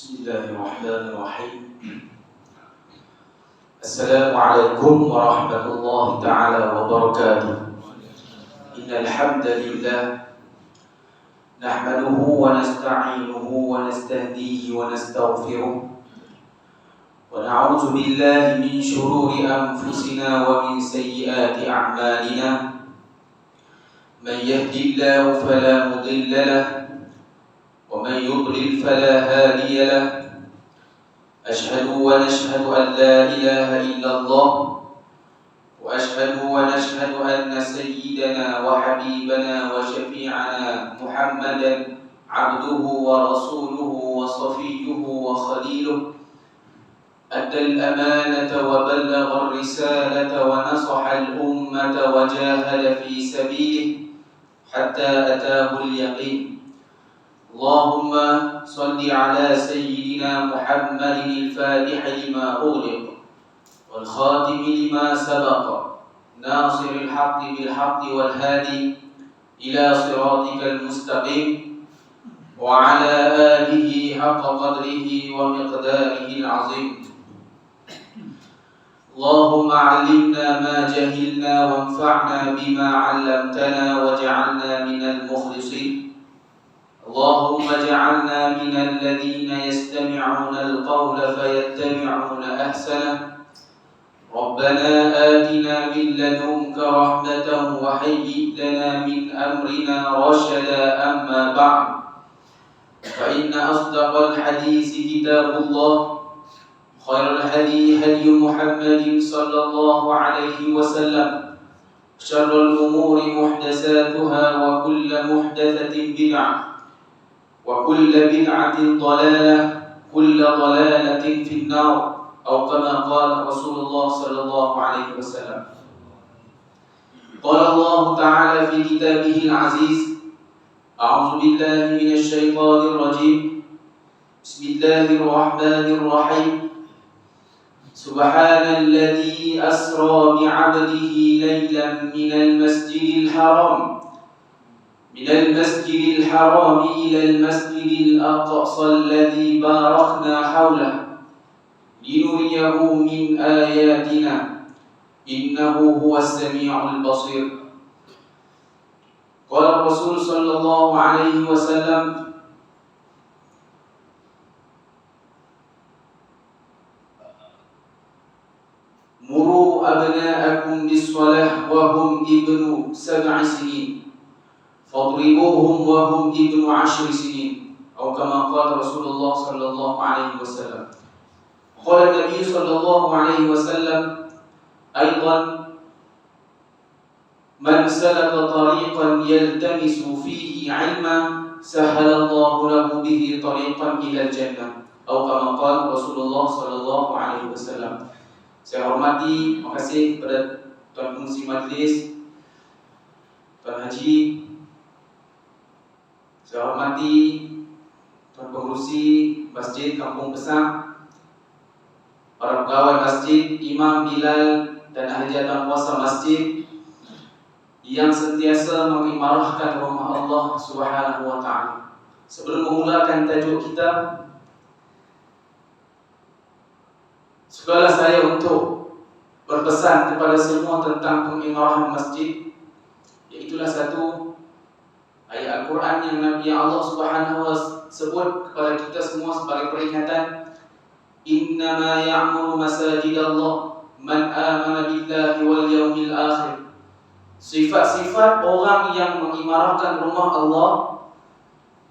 Bismillahirrahmanirrahim. Assalamualaikum warahmatullahi ta'ala wabarakatuh. Innal hamdalillah nahmaduhu wa nasta'inuhu wa nastahdihi wa nastaghfiruh wa na'udzu billahi min shururi anfusina wa min sayyiati a'malina. Man yahdihillahu fala mudilla lahu ومن يضلل فلا هادي له. أشهد ونشهد أن لا إله إلا الله وأشهد ونشهد أن سيدنا وحبيبنا وشفيعنا محمدا عبده ورسوله وصفيه وخليله أدى الأمانة وبلغ الرسالة ونصح الأمة وجاهد في سبيله حتى أتاه اليقين. اللهم صل على سيدنا محمد الفاتح لما أغلق والخاتم لما سبق ناصر الحق بالحق والهادي إلى صراطك المستقيم وعلى آله حق قدره ومقداره العظيم. اللهم علمنا ما جهلنا وانفعنا بما علمتنا واجعلنا من المخلصين. اللهم اجعلنا من الذين يستمعون القول فيتبعون أحسنه. ربنا آتنا من لدنك رحمة وهيئ لنا من أمرنا رشدا. أما بعد فإن أصدق الحديث كتاب الله خير الهدي هدي محمد صلى الله عليه وسلم شر الأمور محدثاتها وكل محدثة بدعة وكل بدعة ضلالة كل ضلالة في النار أو كما قال رسول الله صلى الله عليه وسلم. قال الله تعالى في كتابه العزيز: أعوذ بالله من الشيطان الرجيم بسم الله الرحمن الرحيم سبحان الذي أسرى بعبده ليلا من المسجد الحرام إلى المسجد الأقصى الذي باركنا حوله لنريه من آياتنا إنه هو السميع البصير. قال الرسول صلى الله عليه وسلم: مروا أبناءكم بالصلاة وهم ابن 7 سنين فاضربوهم وهم ابن 10 سنين أو كما قال رسول الله صلى الله عليه وسلم. قال النبي صلى الله عليه وسلم أيضا: من سلك طريقا يلتمس فيه علما سهل الله له به طريقا إلى الجنة أو كما قال رسول الله صلى الله عليه وسلم. Saya hormati, makasih kepada Tuan Fungsi Majlis, Tuan Haji. Saya hormati Tuan Pengurusi Masjid Kampung Besar, para pegawai masjid, Imam Bilal dan ahli jatah kuasa masjid yang sentiasa mengimarahkan rumah Allah Subhanahu wa taala. Sebelum memulakan tajuk kita, sukalah saya untuk berpesan kepada semua tentang pengimarahan masjid, iaitulah satu ayat Al-Quran yang Nabi Allah Subhanahu wa taala sebut kepada kita semua sebagai peringatan. Innama ya'muru masajidallah man amana billahi wal yawmil akhir. Sifat-sifat orang yang mengimarahkan rumah Allah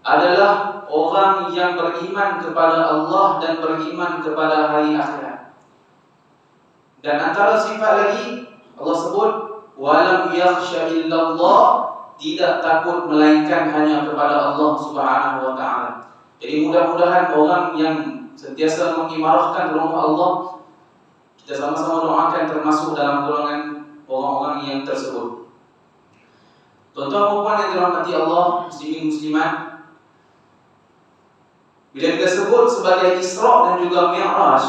adalah orang yang beriman kepada Allah dan beriman kepada hari akhirat. Dan antara sifat lagi Allah sebut walam yakhsha illallah, tidak takut melainkan hanya kepada Allah Subhanahu wa taala. Jadi mudah-mudahan orang yang sentiasa mengimarahkan rumah Allah, kita sama-sama doakan termasuk dalam golongan orang-orang yang tersebut. Tuan-tuan puan yang dirahmati Allah, muslimin muslimat, bila kita sebut sebagai Isra dan juga Mi'raj,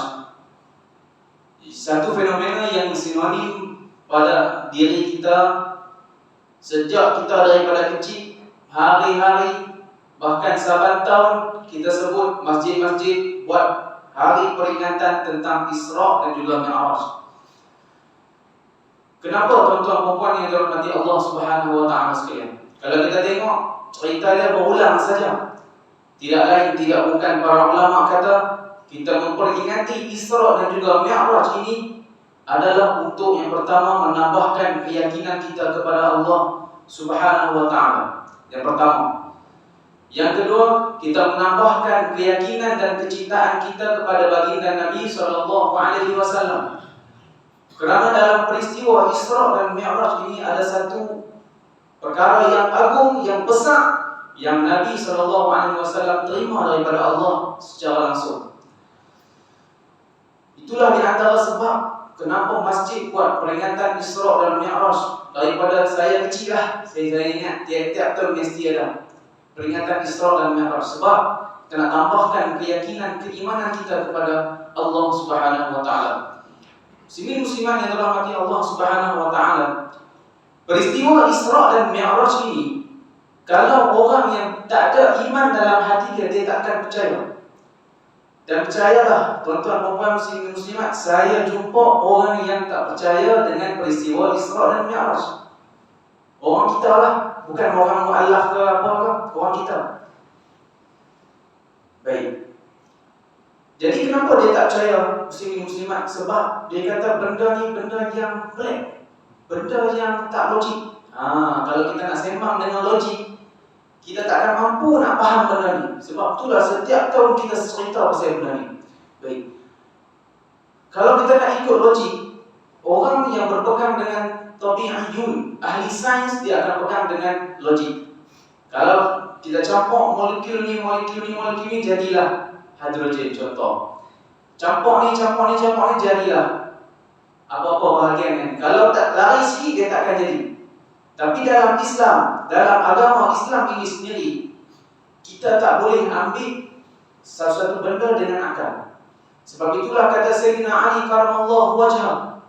satu fenomena yang sinonim pada diri kita sejak kita daripada kecil, hari-hari Bahkan saban tahun kita sebut masjid-masjid buat hari peringatan tentang Isra dan juga Mi'raj. Kenapa tuan-tuan dan puan yang dirahmati Allah Subhanahu wa taala sekalian? Kalau kita tengok cerita dia berulang saja. Tidak lain tidak bukan para ulama kata kita memperingati Isra dan juga Mi'raj ini adalah untuk yang pertama menambahkan keyakinan kita kepada Allah Subhanahu wa taala. Yang pertama. Yang kedua, kita menambahkan keyakinan dan kecintaan kita kepada baginda Nabi sallallahu alaihi wasallam. Kerana dalam peristiwa Isra dan Mi'raj ini ada satu perkara yang agung, yang besar yang Nabi SAW terima daripada Allah secara langsung. Itulah di antara sebab kenapa masjid buat peringatan Isra dan Mi'raj. Daripada saya kecil lah, saya ingat tiap-tiap tahun mesti ada peringatan Isra dan Mi'raj. Sebab kita nak tambahkan keyakinan, keimanan kita kepada Allah Subhanahu wa taala. Muslimin muslimat yang dirahmati Allah Subhanahu wa taala. Peristiwa Isra dan Mi'raj ini, kalau orang yang tak ada iman dalam hati dia tak akan percaya. Dan percayalah tuan-tuan dan puan muslimin muslimat, saya jumpa orang yang tak percaya dengan peristiwa Isra dan Mi'raj. Orang kita lah, bukan orang mu'allaf ke apa ke, orang kita. Baik. Jadi kenapa dia tak percaya muslimin muslimat? Sebab dia kata benda ni benda yang blank, benda yang tak logik. Kalau kita nak sembang dengan logik, kita tak akan mampu nak faham benda ni. Sebab itulah setiap tahun kita cerita pasal benda ni. Baik. Kalau kita nak ikut logik, orang yang berpegang dengan tabi'iyun, ahli sains, dia akan pegang dengan logik. Kalau kita campur molekul ni, jadilah hidrogen contoh. Campur ni, jadilah apa-apa bahagian ni. Kalau tak lari sikit, dia tak akan jadi. Tapi dalam Islam, dalam agama Islam ini sendiri, kita tak boleh ambil sesuatu benda dengan akal. Sebab itulah kata Sayyidina Ali karamallahu wajhah,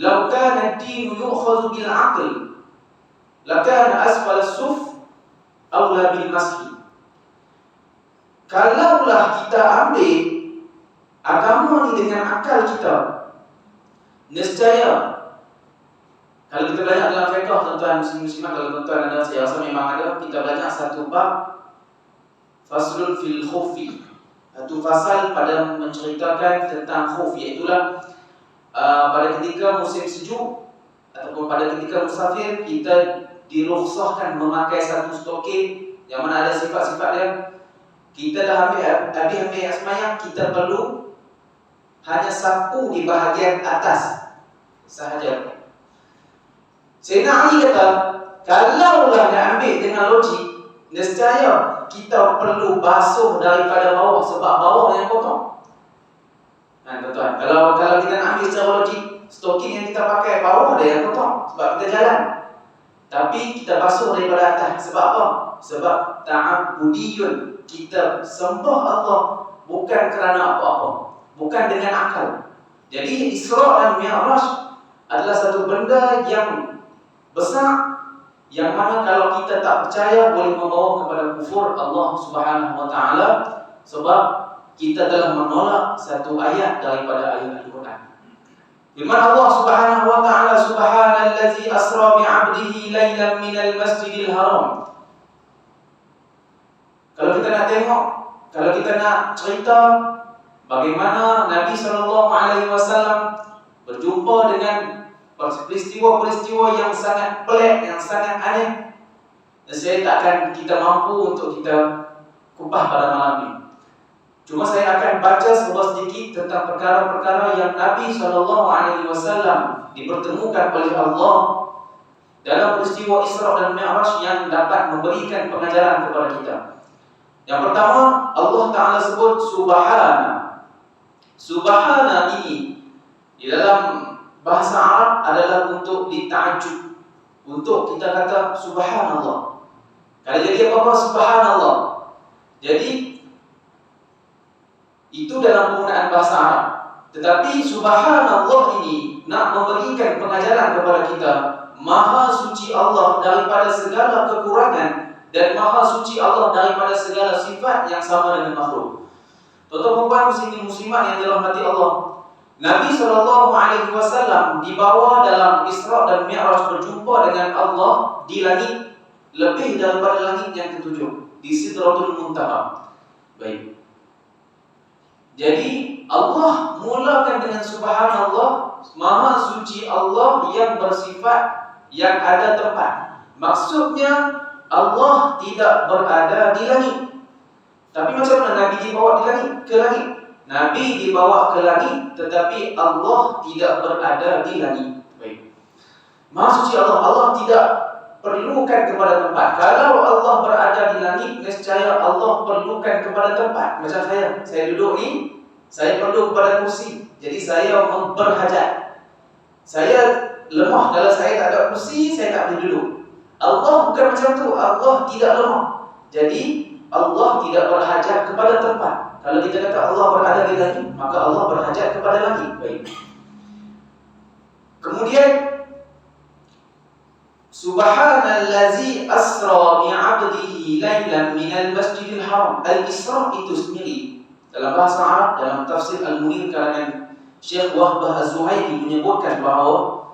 "Law kana ad-din yu'khadhu bil 'aql, lakana asfal as-suf awla bil mashi." Kalaulah kita ambil agama ni dengan akal kita, nescaya. Kalau kita belajar dalam fiqh, tuan-tuan muslimat, kalau tuan-tuan ada, saya rasa memang ada, kita belajar satu bab faslun fil khuffi, satu fasal pada menceritakan tentang khuf, iaitulah pada ketika musim sejuk ataupun pada ketika musafir, kita dirukhsahkan memakai satu stokin yang mana ada sifat-sifat dia. Kita dah ambil semayang, kita perlu hanya sapu di bahagian atas sahaja. Sayyidina Ali kata, kalaulah nak ambil dengan logik, nescaya kita perlu basuh daripada bawah, sebab bawah yang kotor. Tuan-tuan, kalau kita nak ambil secara logik, stoking yang kita pakai bawah dia yang kotor, sebab kita jalan. Tapi kita basuh daripada atas. Sebab apa? Sebab ta'abudiyun, kita sembah Allah bukan kerana apa-apa, bukan dengan akal. Jadi Isra dan Mi'raj adalah satu benda yang besar, yang mana kalau kita tak percaya boleh membawa kepada kufur Allah Subhanahu wa taala, sebab kita telah menolak satu ayat daripada ayat Al-Quran. Firman Allah Subhanahu wa taala, "Subhanallazi asra bi 'abdihi lailan minal masjidil haram." Kalau kita nak tengok, kalau kita nak cerita bagaimana Nabi SAW berjumpa dengan peristiwa-peristiwa yang sangat pelik, yang sangat aneh, dan saya takkan kita mampu untuk kita kupas pada malam ini. Cuma saya akan baca sebuah sedikit tentang perkara-perkara yang Nabi SAW dipertemukan oleh Allah dalam peristiwa Isra dan Mi'raj yang dapat memberikan pengajaran kepada kita. Yang pertama, Allah Ta'ala sebut Subhana. Subhana ini di dalam bahasa Arab adalah untuk dita'ajub, untuk kita kata Subhanallah. Kalau jadi apa-apa, Subhanallah. Jadi itu dalam penggunaan bahasa Arab. Tetapi Subhanallah ini nak memberikan pengajaran kepada kita, Maha suci Allah daripada segala kekurangan dan maha suci Allah daripada segala sifat yang sama dengan makhluk. Tuan-tuan muslimin muslimat yang dirahmati Allah, Nabi SAW dibawa dalam Isra dan Mi'raj berjumpa dengan Allah di langit lebih daripada langit yang ketujuh, di Sidratul Muntaha. Baik. Jadi Allah mulakan dengan subhanallah, maha suci Allah yang bersifat yang ada tempat. Maksudnya Allah tidak berada di langit. Tapi macam mana Nabi dibawa di langit? Ke langit. Nabi dibawa ke langit, tetapi Allah tidak berada di langit. Baik. Maha suci Allah, Allah tidak perlukan kepada tempat. Kalau Allah berada di langit, nescaya Allah perlukan kepada tempat. Macam saya duduk ni, saya perlu kepada kursi. Jadi saya berhajat. Saya lemah, kalau saya tak ada kursi, saya tak boleh duduk. Allah bukan macam tu. Allah tidak lemah. Jadi Allah tidak berhajat kepada tempat. Kalau kita kata Allah berada di langit, maka Allah berhajat kepada langit. Baik. Kemudian Subhanallazi asra bi'abdihi lailan minal masjidil haram. Al-Isra itu sendiri dalam bahasa Arab, dalam tafsir Al-Munir karangan Syekh Wahbah Az-Zuhairi menyebutkan bahawa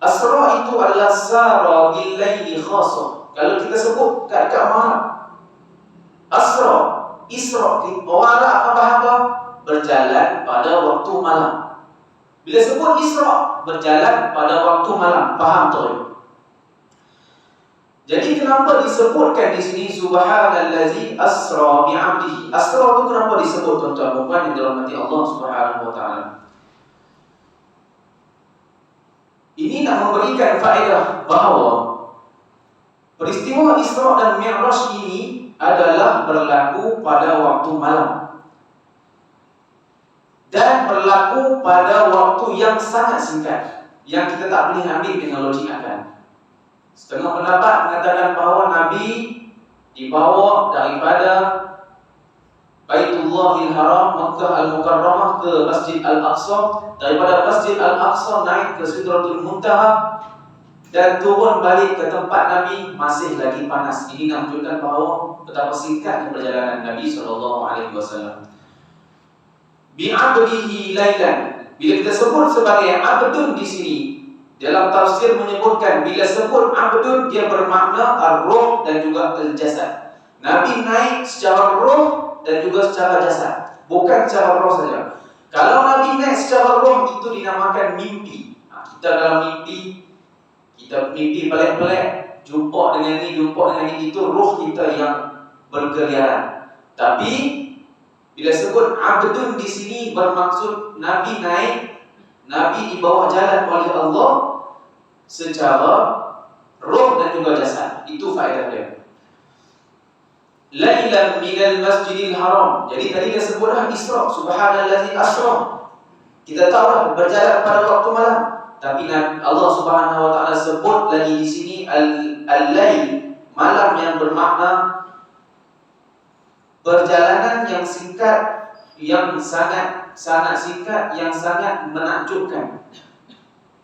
Asra itu adalah sara bil laili khassa. Kalau kita sebut kat Arab, Asra, Isra, orang Arab apa faham tak? Berjalan pada waktu malam. Bila sebut Isra, berjalan pada waktu malam, faham tak? Jadi kenapa disebutkan di sini Subhanallazi asra bi'abdihi? Asra itu kenapa disebut, tuan-tuan dan puan yang dirahmati Allah Subhanahu wa taala? Ini nak memberikan faedah bahawa peristiwa Isra dan Mi'raj ini adalah berlaku pada waktu malam dan berlaku pada waktu yang sangat singkat, yang kita tak boleh ambil dengan logik akal. Setengah pendapat mengatakan bahawa Nabi dibawa daripada Baitullahil Haram, Makkah Al-Mukarramah ke Masjid Al-Aqsa, daripada Masjid Al-Aqsa naik ke Sidratul Muntaha dan turun balik ke tempat Nabi masih lagi panas. Ini menunjukkan bahawa betapa singkatnya perjalanan Nabi SAW. Bi'abdihi lailan. Bila kita sebut sebagai abdun di sini, dalam tafsir menyebutkan bila sebut abdun dia bermakna ar-ruh dan juga al-jasad. Nabi naik secara ruh dan juga secara jasad, bukan secara roh saja. Kalau Nabi naik secara roh itu dinamakan mimpi. Kita dalam mimpi, kita mimpi pelik-pelik, jumpa dengan ni, jumpa dengan ni, itu roh kita yang berkeliaran. Tapi bila sebut abdun di sini bermaksud Nabi naik, Nabi dibawa jalan oleh Allah secara roh dan juga jasad. Itu faedah dia. Lailan minal masjidil haram. Jadi tadi dia sebut dah Isra, Subhanallazi asra. Kita tahu dah berjalan pada waktu malam. Tapi Allah Subhanahu wa taala sebut lagi di sini al-lail, malam, yang bermakna perjalanan yang singkat, yang sangat singkat, yang sangat menakjubkan.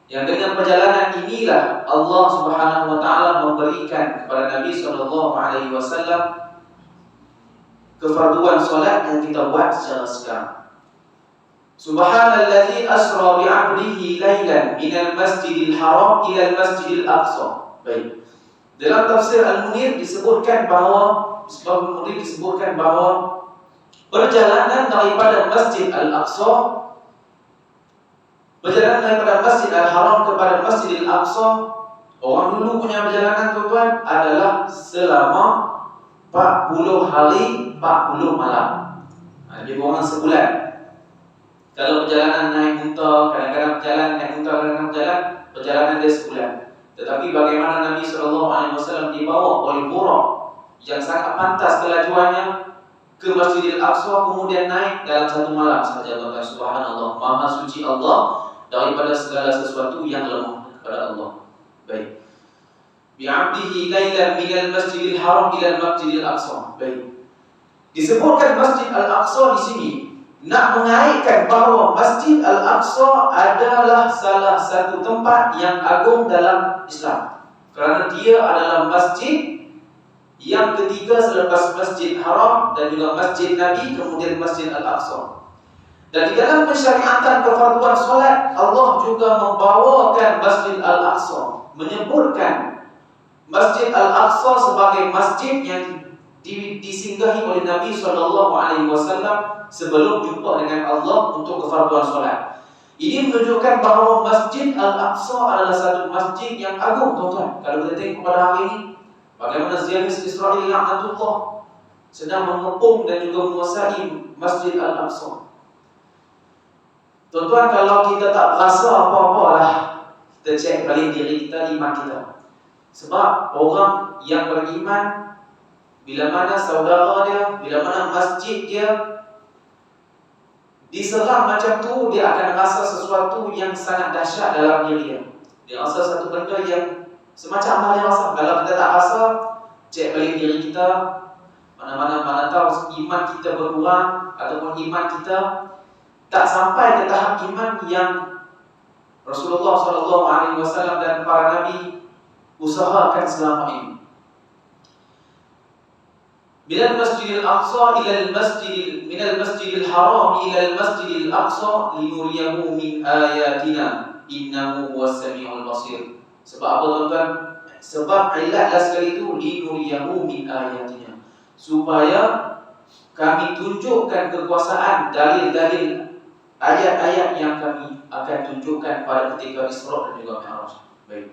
Yang dengan perjalanan inilah Allah Subhanahu wa taala memberikan kepada Nabi SAW kefarduan solat yang kita buat secara sekarang. Subhanallazi asra bi'abdihi lailan minal masjidil haram ila al-masjidil aqsa. Baik. Dalam tafsir Al-Munir disebutkan bahawa perjalanan daripada Masjid Al-Aqsa, perjalanan daripada Masjid Al-Haram kepada Masjidil Aqsa, orang dulu punya perjalanan, tuan-tuan, adalah selama 40 hari 40 malam. Lebih kurang sebulan. Kalau perjalanan naik unta, kadang-kadang berjalan naik unta, kadang-kadang berjalan, perjalanan dia sebulan. Tetapi bagaimana Nabi SAW dibawa oleh burak yang sangat pantas kelajuannya ke Masjidil Aqsa, kemudian naik dalam satu malam saja, tuan-tuan. Subhanallah, maha suci Allah daripada segala sesuatu yang lemah kepada Allah. Baik. Bi'abdihi lailan minal masjidil haram ila al-masjidil aqsa. Baik. Disebutkan Masjid Al-Aqsa di sini nak mengaitkan bahawa Masjid Al-Aqsa adalah salah satu tempat yang agung dalam Islam, kerana dia adalah masjid Yang ketiga selepas Masjid Haram dan juga Masjid Nabi, kemudian Masjid Al-Aqsa. Dan di dalam pensyariatan kefarduan solat, Allah juga membawakan Masjid Al-Aqsa, menyebutkan Masjid Al-Aqsa sebagai masjid yang disinggahi oleh Nabi SAW sebelum jumpa dengan Allah untuk kefarduan solat. Ini menunjukkan bahawa Masjid Al-Aqsa adalah satu masjid yang agung, tuan-tuan. Kalau kita tengok pada hari ini, bagaimana Zionis Israel laknatullah sedang mengepung dan juga menguasai Masjid Al-Aqsa. Tuan-tuan, kalau kita tak rasa apa-apa lah, kita cek balik diri kita, iman kita. Sebab orang yang beriman, bila mana saudara dia, bila mana masjid dia diserang macam tu, dia akan rasa sesuatu yang sangat dahsyat dalam diri dia. Dia rasa satu benda yang semacam apa dia rasa. Kalau kita tak rasa, cek balik diri kita, mana tahu iman kita berkurang ataupun iman kita tak sampai ke tahap iman yang Rasulullah SAW dan para nabi usahakan selama ini. Minal Masjidil Aqsa ila al-Masjidil minal Masjidil Haram ila al-Masjidil Aqsa linuriyahu min ayatina innahu huwas samiul basir. Sebab apa, tuan-tuan? Sebab ilatlah sekali itu linuriyahu min ayatina, supaya kami tunjukkan kekuasaan dalil-dalil ayat-ayat yang kami akan tunjukkan pada ketika Isra dan juga Mi'raj. Baik.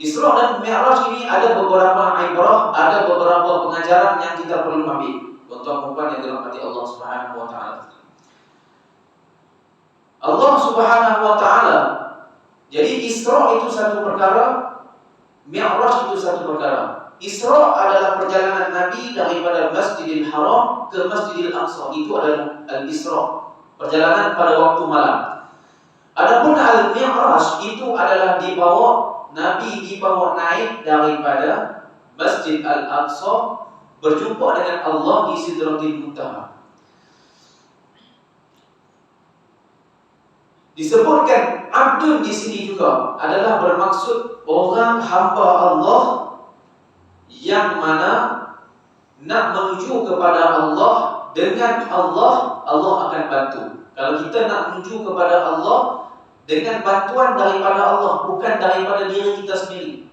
Isra dan Mi'raj ini ada beberapa ibrah, ada beberapa pengajaran yang kita perlu ambil. Tuan-tuan yang dirahmati Allah Subhanahu wa taala. Allah Subhanahu wa taala. Jadi Isra itu satu perkara, Mi'raj itu satu perkara. Isra adalah perjalanan Nabi daripada Masjidil Haram ke Masjidil Aqsa. Itu adalah al-Isra, perjalanan pada waktu malam. Adapun al-Mi'raj itu adalah Nabi dibawa naik daripada Masjid Al-Aqsa berjumpa dengan Allah di Sidratil Muntaha. Disebutkan abdun di sini juga adalah bermaksud orang hamba Allah yang mana nak menuju kepada Allah. Dengan Allah, Allah akan bantu. Kalau kita nak menuju kepada Allah dengan bantuan daripada Allah, bukan daripada diri kita sendiri,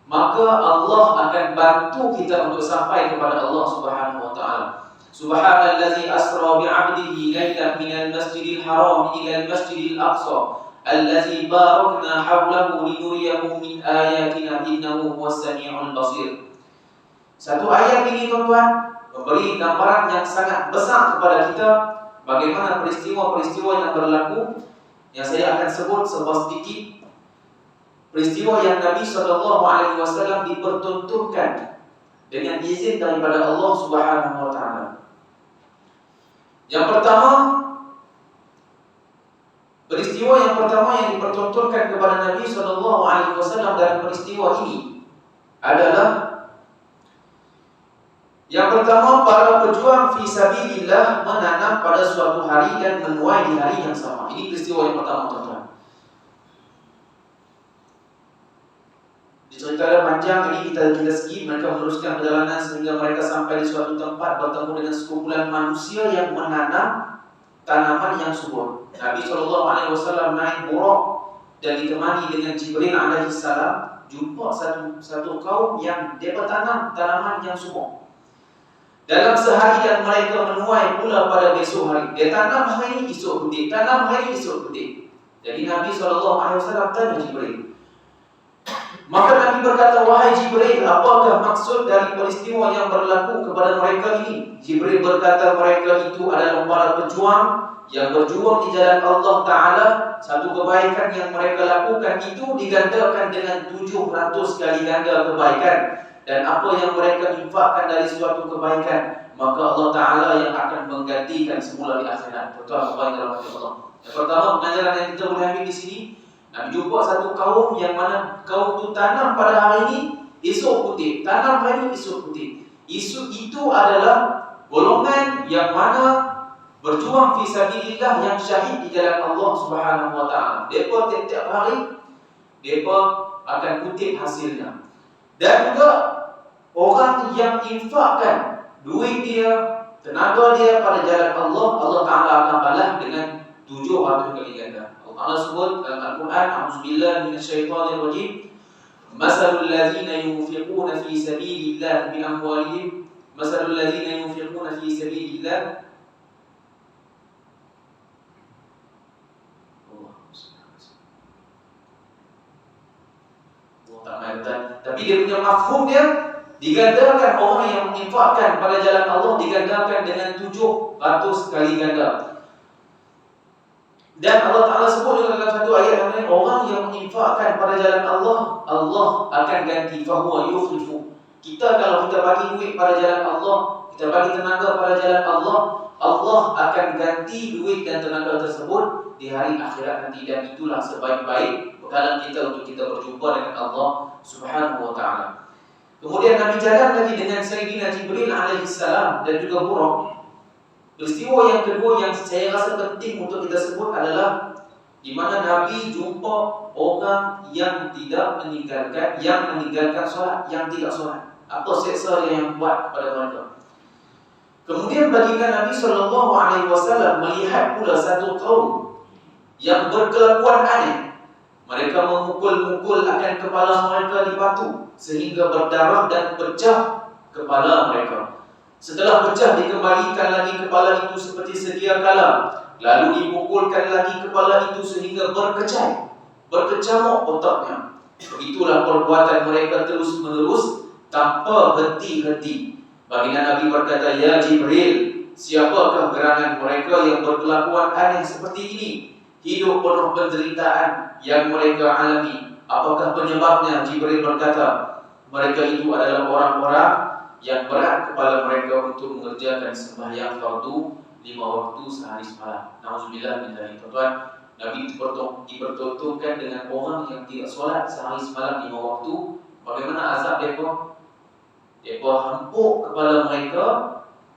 maka Allah akan bantu kita untuk sampai kepada Allah Subhanahu wa taala. Subhanallazi asra bi 'abdihi lailan minal masjidil haram ila al-masjidil aqsa allazi barakna hawlahu linuriyahu min ayatina innahu huwas samiul basir. Satu ayat ini, tuan-tuan, memberi gambaran yang sangat besar kepada kita bagaimana peristiwa-peristiwa yang berlaku. Yang saya akan sebut sedikit peristiwa yang Nabi SAW dipertuntunkan dengan izin daripada Allah Subhanahu wa taala. Peristiwa yang pertama yang dipertuntunkan kepada Nabi SAW dalam peristiwa ini adalah yang pertama, para pejuang fi sabilillah menanam pada suatu hari dan menuai di hari yang sama. Ini peristiwa yang pertama, tuan-tuan. Diceritakan panjang, ini kita skip. Mereka meneruskan perjalanan sehingga mereka sampai di suatu tempat bertemu dengan sekumpulan manusia yang menanam tanaman yang subur. Nabi SAW naik buraq dan ditemani dengan Jibril alaihissalam, jumpa satu kaum yang dia bertanam tanaman yang subur. Dalam sehari dan mereka menuai pula pada besok hari. Dia tanam hari ini, esok petik. Tanam hari ini, esok petik. Jadi Nabi SAW tanya Jibril. Maka Nabi berkata, wahai Jibril, apakah maksud dari peristiwa yang berlaku kepada mereka ini? Jibril berkata, mereka itu adalah para pejuang yang berjuang di jalan Allah Ta'ala. Satu kebaikan yang mereka lakukan itu digandakan dengan 700 kali ganda kebaikan. Dan apa yang mereka infakkan dari suatu kebaikan, maka Allah Ta'ala yang akan menggantikan semula di akhirat. Betul apa yang dirahmati Allah. Yang pertama, pengajaran yang kita boleh ambil di sini, Nabi jumpa satu kaum yang mana kaum itu tanam pada hari ini, esok putih. Tanam hari ini, esok putih. Itu adalah golongan yang mana berjuang fi sabilillah, yang syahid di jalan Allah Subhanahu wa taala. Depa tiap-tiap hari depa akan kutip hasilnya. Dan juga Orang yang infakkan duit dia, tenaga dia pada jalan Allah, Allah Ta'ala akan balas dengan 700 kali ganda. Allah Ta'ala sebut dalam Al-Quran, A'udzubillahi minasyaitonirrajim, Masalul ladzina yunfiquna fi sabilillah bi amwalihim, Masalul ladzina yunfiquna fi sabilillah. Tapi dia punya mafhum dia digandakan. Orang yang menginfakkan pada jalan Allah digandakan dengan 700 kali ganda. Dan Allah Ta'ala sebut juga dalam satu ayat yang lain, orang yang menginfakkan pada jalan Allah, Allah akan ganti, fahuwa yukhlifu. Kita kalau kita bagi duit pada jalan Allah, kita bagi tenaga pada jalan Allah, Allah akan ganti duit dan tenaga tersebut di hari akhirat nanti. Dan itulah sebaik-baik bekalan kita untuk kita berjumpa dengan Allah Subhanahu wa ta'ala. Kemudian Nabi jalan lagi dengan Sayyidina Jibril alaihissalam dan juga Buraq. Peristiwa yang kedua yang saya rasa penting untuk kita sebut adalah di mana Nabi jumpa orang yang tidak meninggalkan, yang meninggalkan solat, yang tidak solat. Apa seksa yang buat kepada mereka? Kemudian baginda Nabi SAW melihat pula satu kaum yang berkelakuan aneh. Mereka memukul-mukul akan kepala mereka di batu sehingga berdarah dan pecah kepala mereka. Setelah pecah dikembalikan lagi kepala itu seperti sedia kala, lalu dipukulkan lagi kepala itu sehingga berkecamuk otaknya. Begitulah perbuatan mereka terus menerus tanpa henti-henti. Baginda Nabi berkata, "Ya Jibril, siapakah gerangan mereka yang berkelakuan aneh seperti ini? Hidup penuh penderitaan yang mereka alami. Apakah penyebabnya?" Jibril berkata, "Mereka itu adalah orang-orang yang berat kepala mereka untuk mengerjakan sembahyang fardu 5 waktu sehari semalam." Nauzubillah min dzalik. Tuan, Nabi dipertontonkan dengan orang yang tidak solat sehari semalam 5 waktu. Bagaimana azab mereka? Mereka hempuk kepala mereka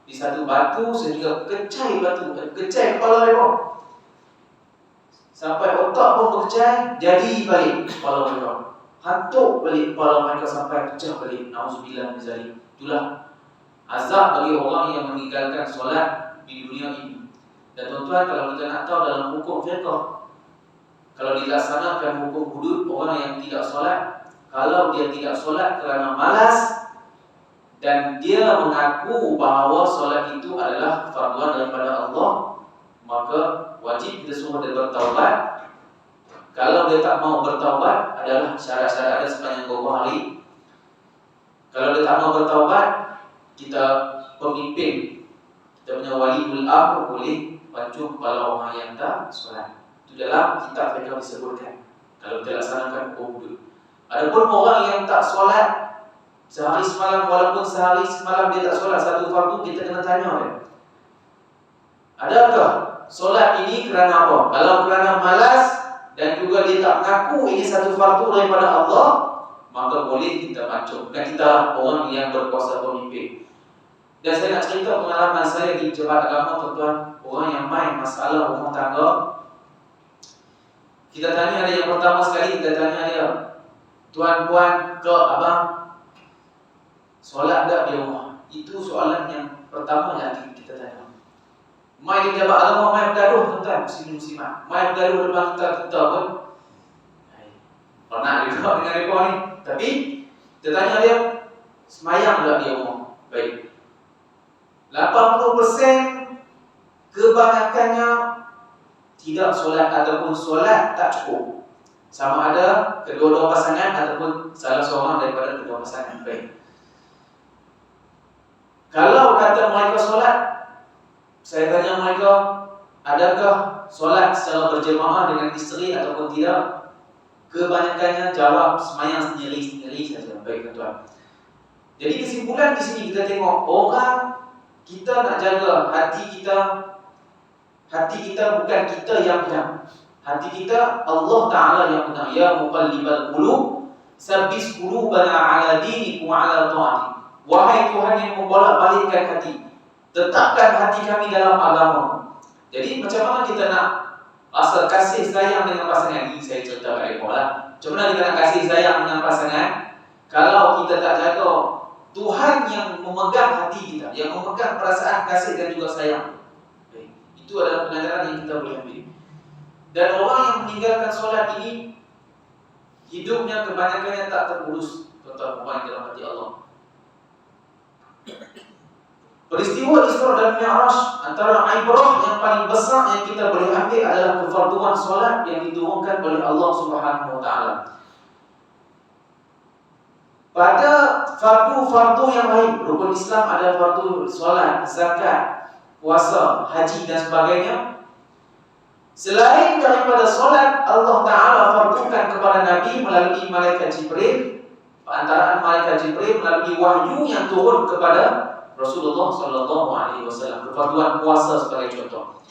di satu batu sehingga kecai kepala mereka. Sampai otak pun berkecai, jadi balik kepala mereka. Hantuk balik kepala mereka sampai pecah balik. Nauzubillah min dzalik. Itulah azab bagi orang yang meninggalkan solat di dunia ini. Dan tuan-tuan, kalau kita nak tahu dalam hukum fiqh, kalau dilaksanakan hukum hudud, orang yang tidak solat, kalau dia tidak solat kerana malas dan dia mengaku bahawa solat itu adalah farduan daripada Allah, maka wajib kita semua dia bertaubat. Kalau dia tak mau bertaubat, adalah syarat-syarat ada sepanjang 20 hari. Kalau dia tak mau bertaubat, kita pemimpin, kita punya waliul amr boleh pancung kepala orang yang tak solat. Itu dalam kitab fiqh disebutkan. Kalau kita laksanakan hukum hudud. Adapun orang yang tak solat sehari semalam, walaupun sehari semalam dia tak solat satu fardu, kita kena tanya dia, adakah solat ini kerana apa? Kalau kerana malas dan juga dia tak mengaku ini satu fardu daripada Allah, maka boleh kita pancung. Bukan kita orang yang berkuasa pemimpin. Dan saya nak cerita pengalaman saya di Jemaat Agama, tuan-tuan. Orang yang main masalah rumah tangga, kita tanya dia yang pertama sekali, kita tanya dia, "Tuan, puan, ke abang, solat tak di rumah?" Itu soalan yang pertama yang kita tanya. Mai di Jemaat Agama, mai bergaduh, tuan-tuan, muslim-muslimat. Mai bergaduh depan kita pun pernah juga dengan mereka ni. Tapi kita tanya dia, semayang tak di rumah? Baik, 80% kebanyakannya tidak solat ataupun solat tak cukup. Sama ada kedua-dua pasangan ataupun salah seorang daripada kedua pasangan. Baik, kalau kata mereka solat, saya tanya mereka, adakah solat secara berjemaah dengan isteri ataupun tidak? Kebanyakannya jawab semayang sendiri-sendiri saja. Baik, tuan. Jadi kesimpulan di sini kita tengok orang, kita nak jaga hati kita. Hati kita bukan kita yang benar. Hati kita Allah Ta'ala yang benar. Ya muqallibal qulub, sabbis qulubana ala dinik wa ala ta'atik. Wahai Tuhan yang membolak-balikkan hati, tetapkan hati kami dalam agama. Jadi macam mana kita nak rasa kasih sayang dengan pasangan ini? Saya cerita kat mereka lah. Macam mana kita nak kasih sayang dengan pasangan kalau kita tak jaga Tuhan yang memegang hati kita, yang memegang perasaan kasih dan juga sayang. Itu adalah pelajaran yang kita boleh ambil. Dan orang yang meninggalkan solat ini, hidupnya kebanyakannya tak terurus. Tuan-tuan puan yang dirahmati Allah. Peristiwa Isra dan Mi'raj, antara ibrah yang paling besar yang kita boleh ambil adalah kefarduan solat yang diturunkan oleh Allah Subhanahu wa taala. Pada fardu-fardu yang lain, rukun Islam ada fardu solat, zakat, puasa, haji dan sebagainya. Selain daripada solat, Allah Ta'ala fardukan kepada Nabi melalui malaikat Jibril, perantaraan malaikat Jibril melalui wahyu yang turun kepada Rasulullah SAW. Kefarduan puasa sebagai contoh.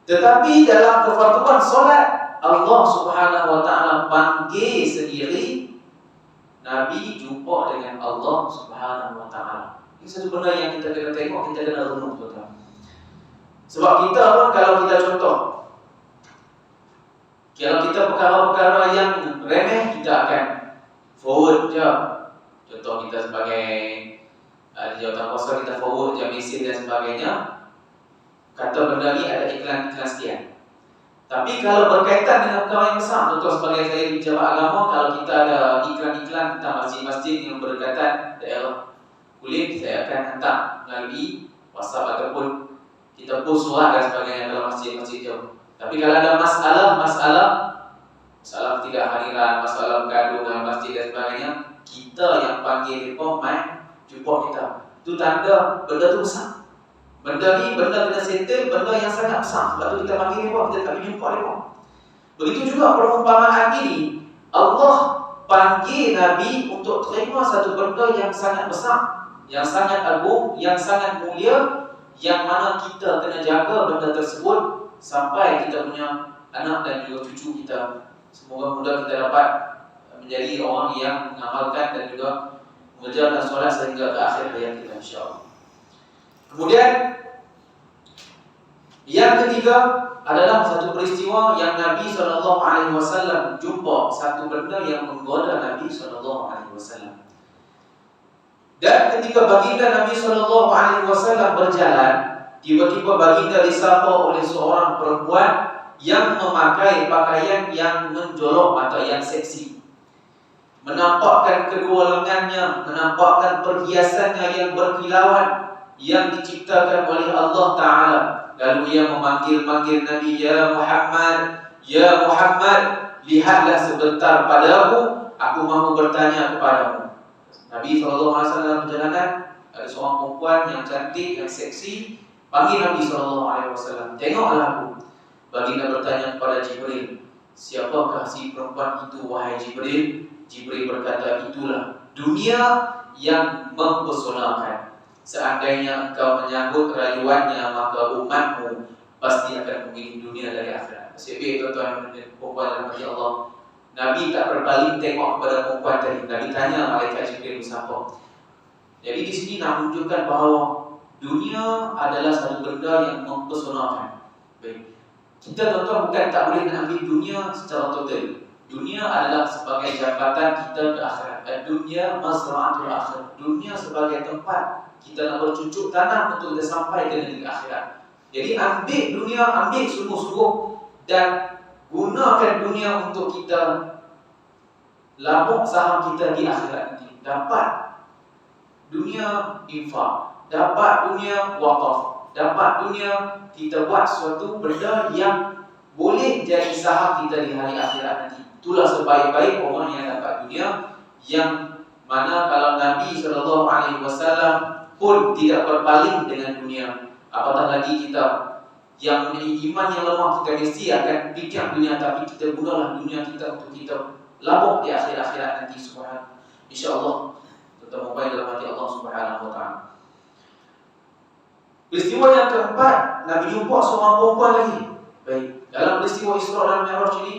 Tetapi dalam kefarduan solat, Allah Subhanahu wa taala panggil sendiri Nabi jumpa dengan Allah Subhanahu wa taala. Ini satu benda yang kita kena tengok, kita kena renung, tuan-tuan. Sebab kita pun kalau kita contoh, kalau kita perkara-perkara yang remeh, kita akan forward je. Contoh kita sebagai di jawatan kuasa, kita forward je mesej dan sebagainya. Kata benda ni ada iklan-iklan sekian. Tapi kalau berkaitan dengan perkara yang besar, contoh sebagai saya di pejabat agama, kalau kita ada iklan-iklan tentang masjid-masjid yang berdekatan daerah Kulim, saya akan hantar melalui WhatsApp ataupun kita post surat dan sebagainya dalam masjid-masjid itu. Tapi kalau ada masalah ketidakhadiran, masalah bergaduh dalam masjid dan sebagainya, kita yang panggil mereka mai jumpa kita. Itu tanda benda tu besar. Benda ni benda kena settle, benda yang sangat besar. Sebab tu kita panggil mereka, kita tak jumpa mereka. Begitu juga perumpamaan ini, Allah panggil Nabi untuk terima satu benda yang sangat besar, yang sangat agung, yang sangat mulia, yang mana kita kena jaga benda tersebut sampai kita punya anak dan juga cucu kita. Semoga mudah kita dapat menjadi orang yang mengamalkan dan juga mengerjakan solat sehingga ke akhir hayat kita, insya-Allah. Kemudian yang ketiga adalah satu peristiwa yang Nabi SAW jumpa satu benda yang menggoda Nabi SAW. Dan ketika baginda Nabi SAW berjalan, tiba-tiba baginda disapa oleh seorang perempuan yang memakai pakaian yang menjolok atau yang seksi, menampakkan kedua lengannya, menampakkan perhiasannya yang berkilauan yang diciptakan oleh Allah Ta'ala. Lalu ia memanggil-manggil Nabi, Ya Muhammad, Ya Muhammad, lihatlah sebentar padaku, aku mahu bertanya kepadamu. Nabi SAW perjalanan, ada seorang perempuan yang cantik, yang seksi, panggil Nabi SAW, tengoklah aku. Baginda bertanya kepada Jibril, siapakah si perempuan itu, wahai Jibril? Jibril berkata, itulah dunia yang mempesonakan. Seandainya engkau menyambut rayuannya, maka umatmu pasti akan memilih dunia dari akhirat. Sebab tuan-tuan dan puan dari Allah, Nabi tak berpaling tengok kepada perempuan tadi. Nabi tanya malaikat Jibril siapa. Jadi di sini nak menunjukkan bahawa dunia adalah satu benda yang mempesonakan. Baik. Kita tuan-tuan bukan tak boleh nak ambil dunia secara total. Dunia adalah sebagai jambatan kita ke akhirat. Dunia mazra'atul akhir. Dunia sebagai tempat kita nak bercucuk tanam untuk kita sampai ke negeri akhirat. Jadi ambil dunia, ambil sungguh-sungguh dan gunakan dunia untuk kita labung saham kita di akhirat nanti. Dapat dunia infak, dapat dunia wakaf, dapat dunia kita buat suatu benda yang boleh jadi saham kita di hari akhirat nanti. Itulah sebaik-baik orang yang dapat dunia, yang mana kalau Nabi SAW pun tidak berpaling dengan dunia, apatah lagi kita yang memiliki iman yang lemah, kita mesti akan fikir dunia, tapi kita gunalah dunia kita untuk kita labung di akhirat nanti, subhanallah. InsyaAllah tetap membaik dalam hati Allah Subhanahu wa ta'ala. Peristiwa yang keempat, Nabi jumpa seorang perempuan lagi. Baik, dalam peristiwa Isra dan Mi'raj ini,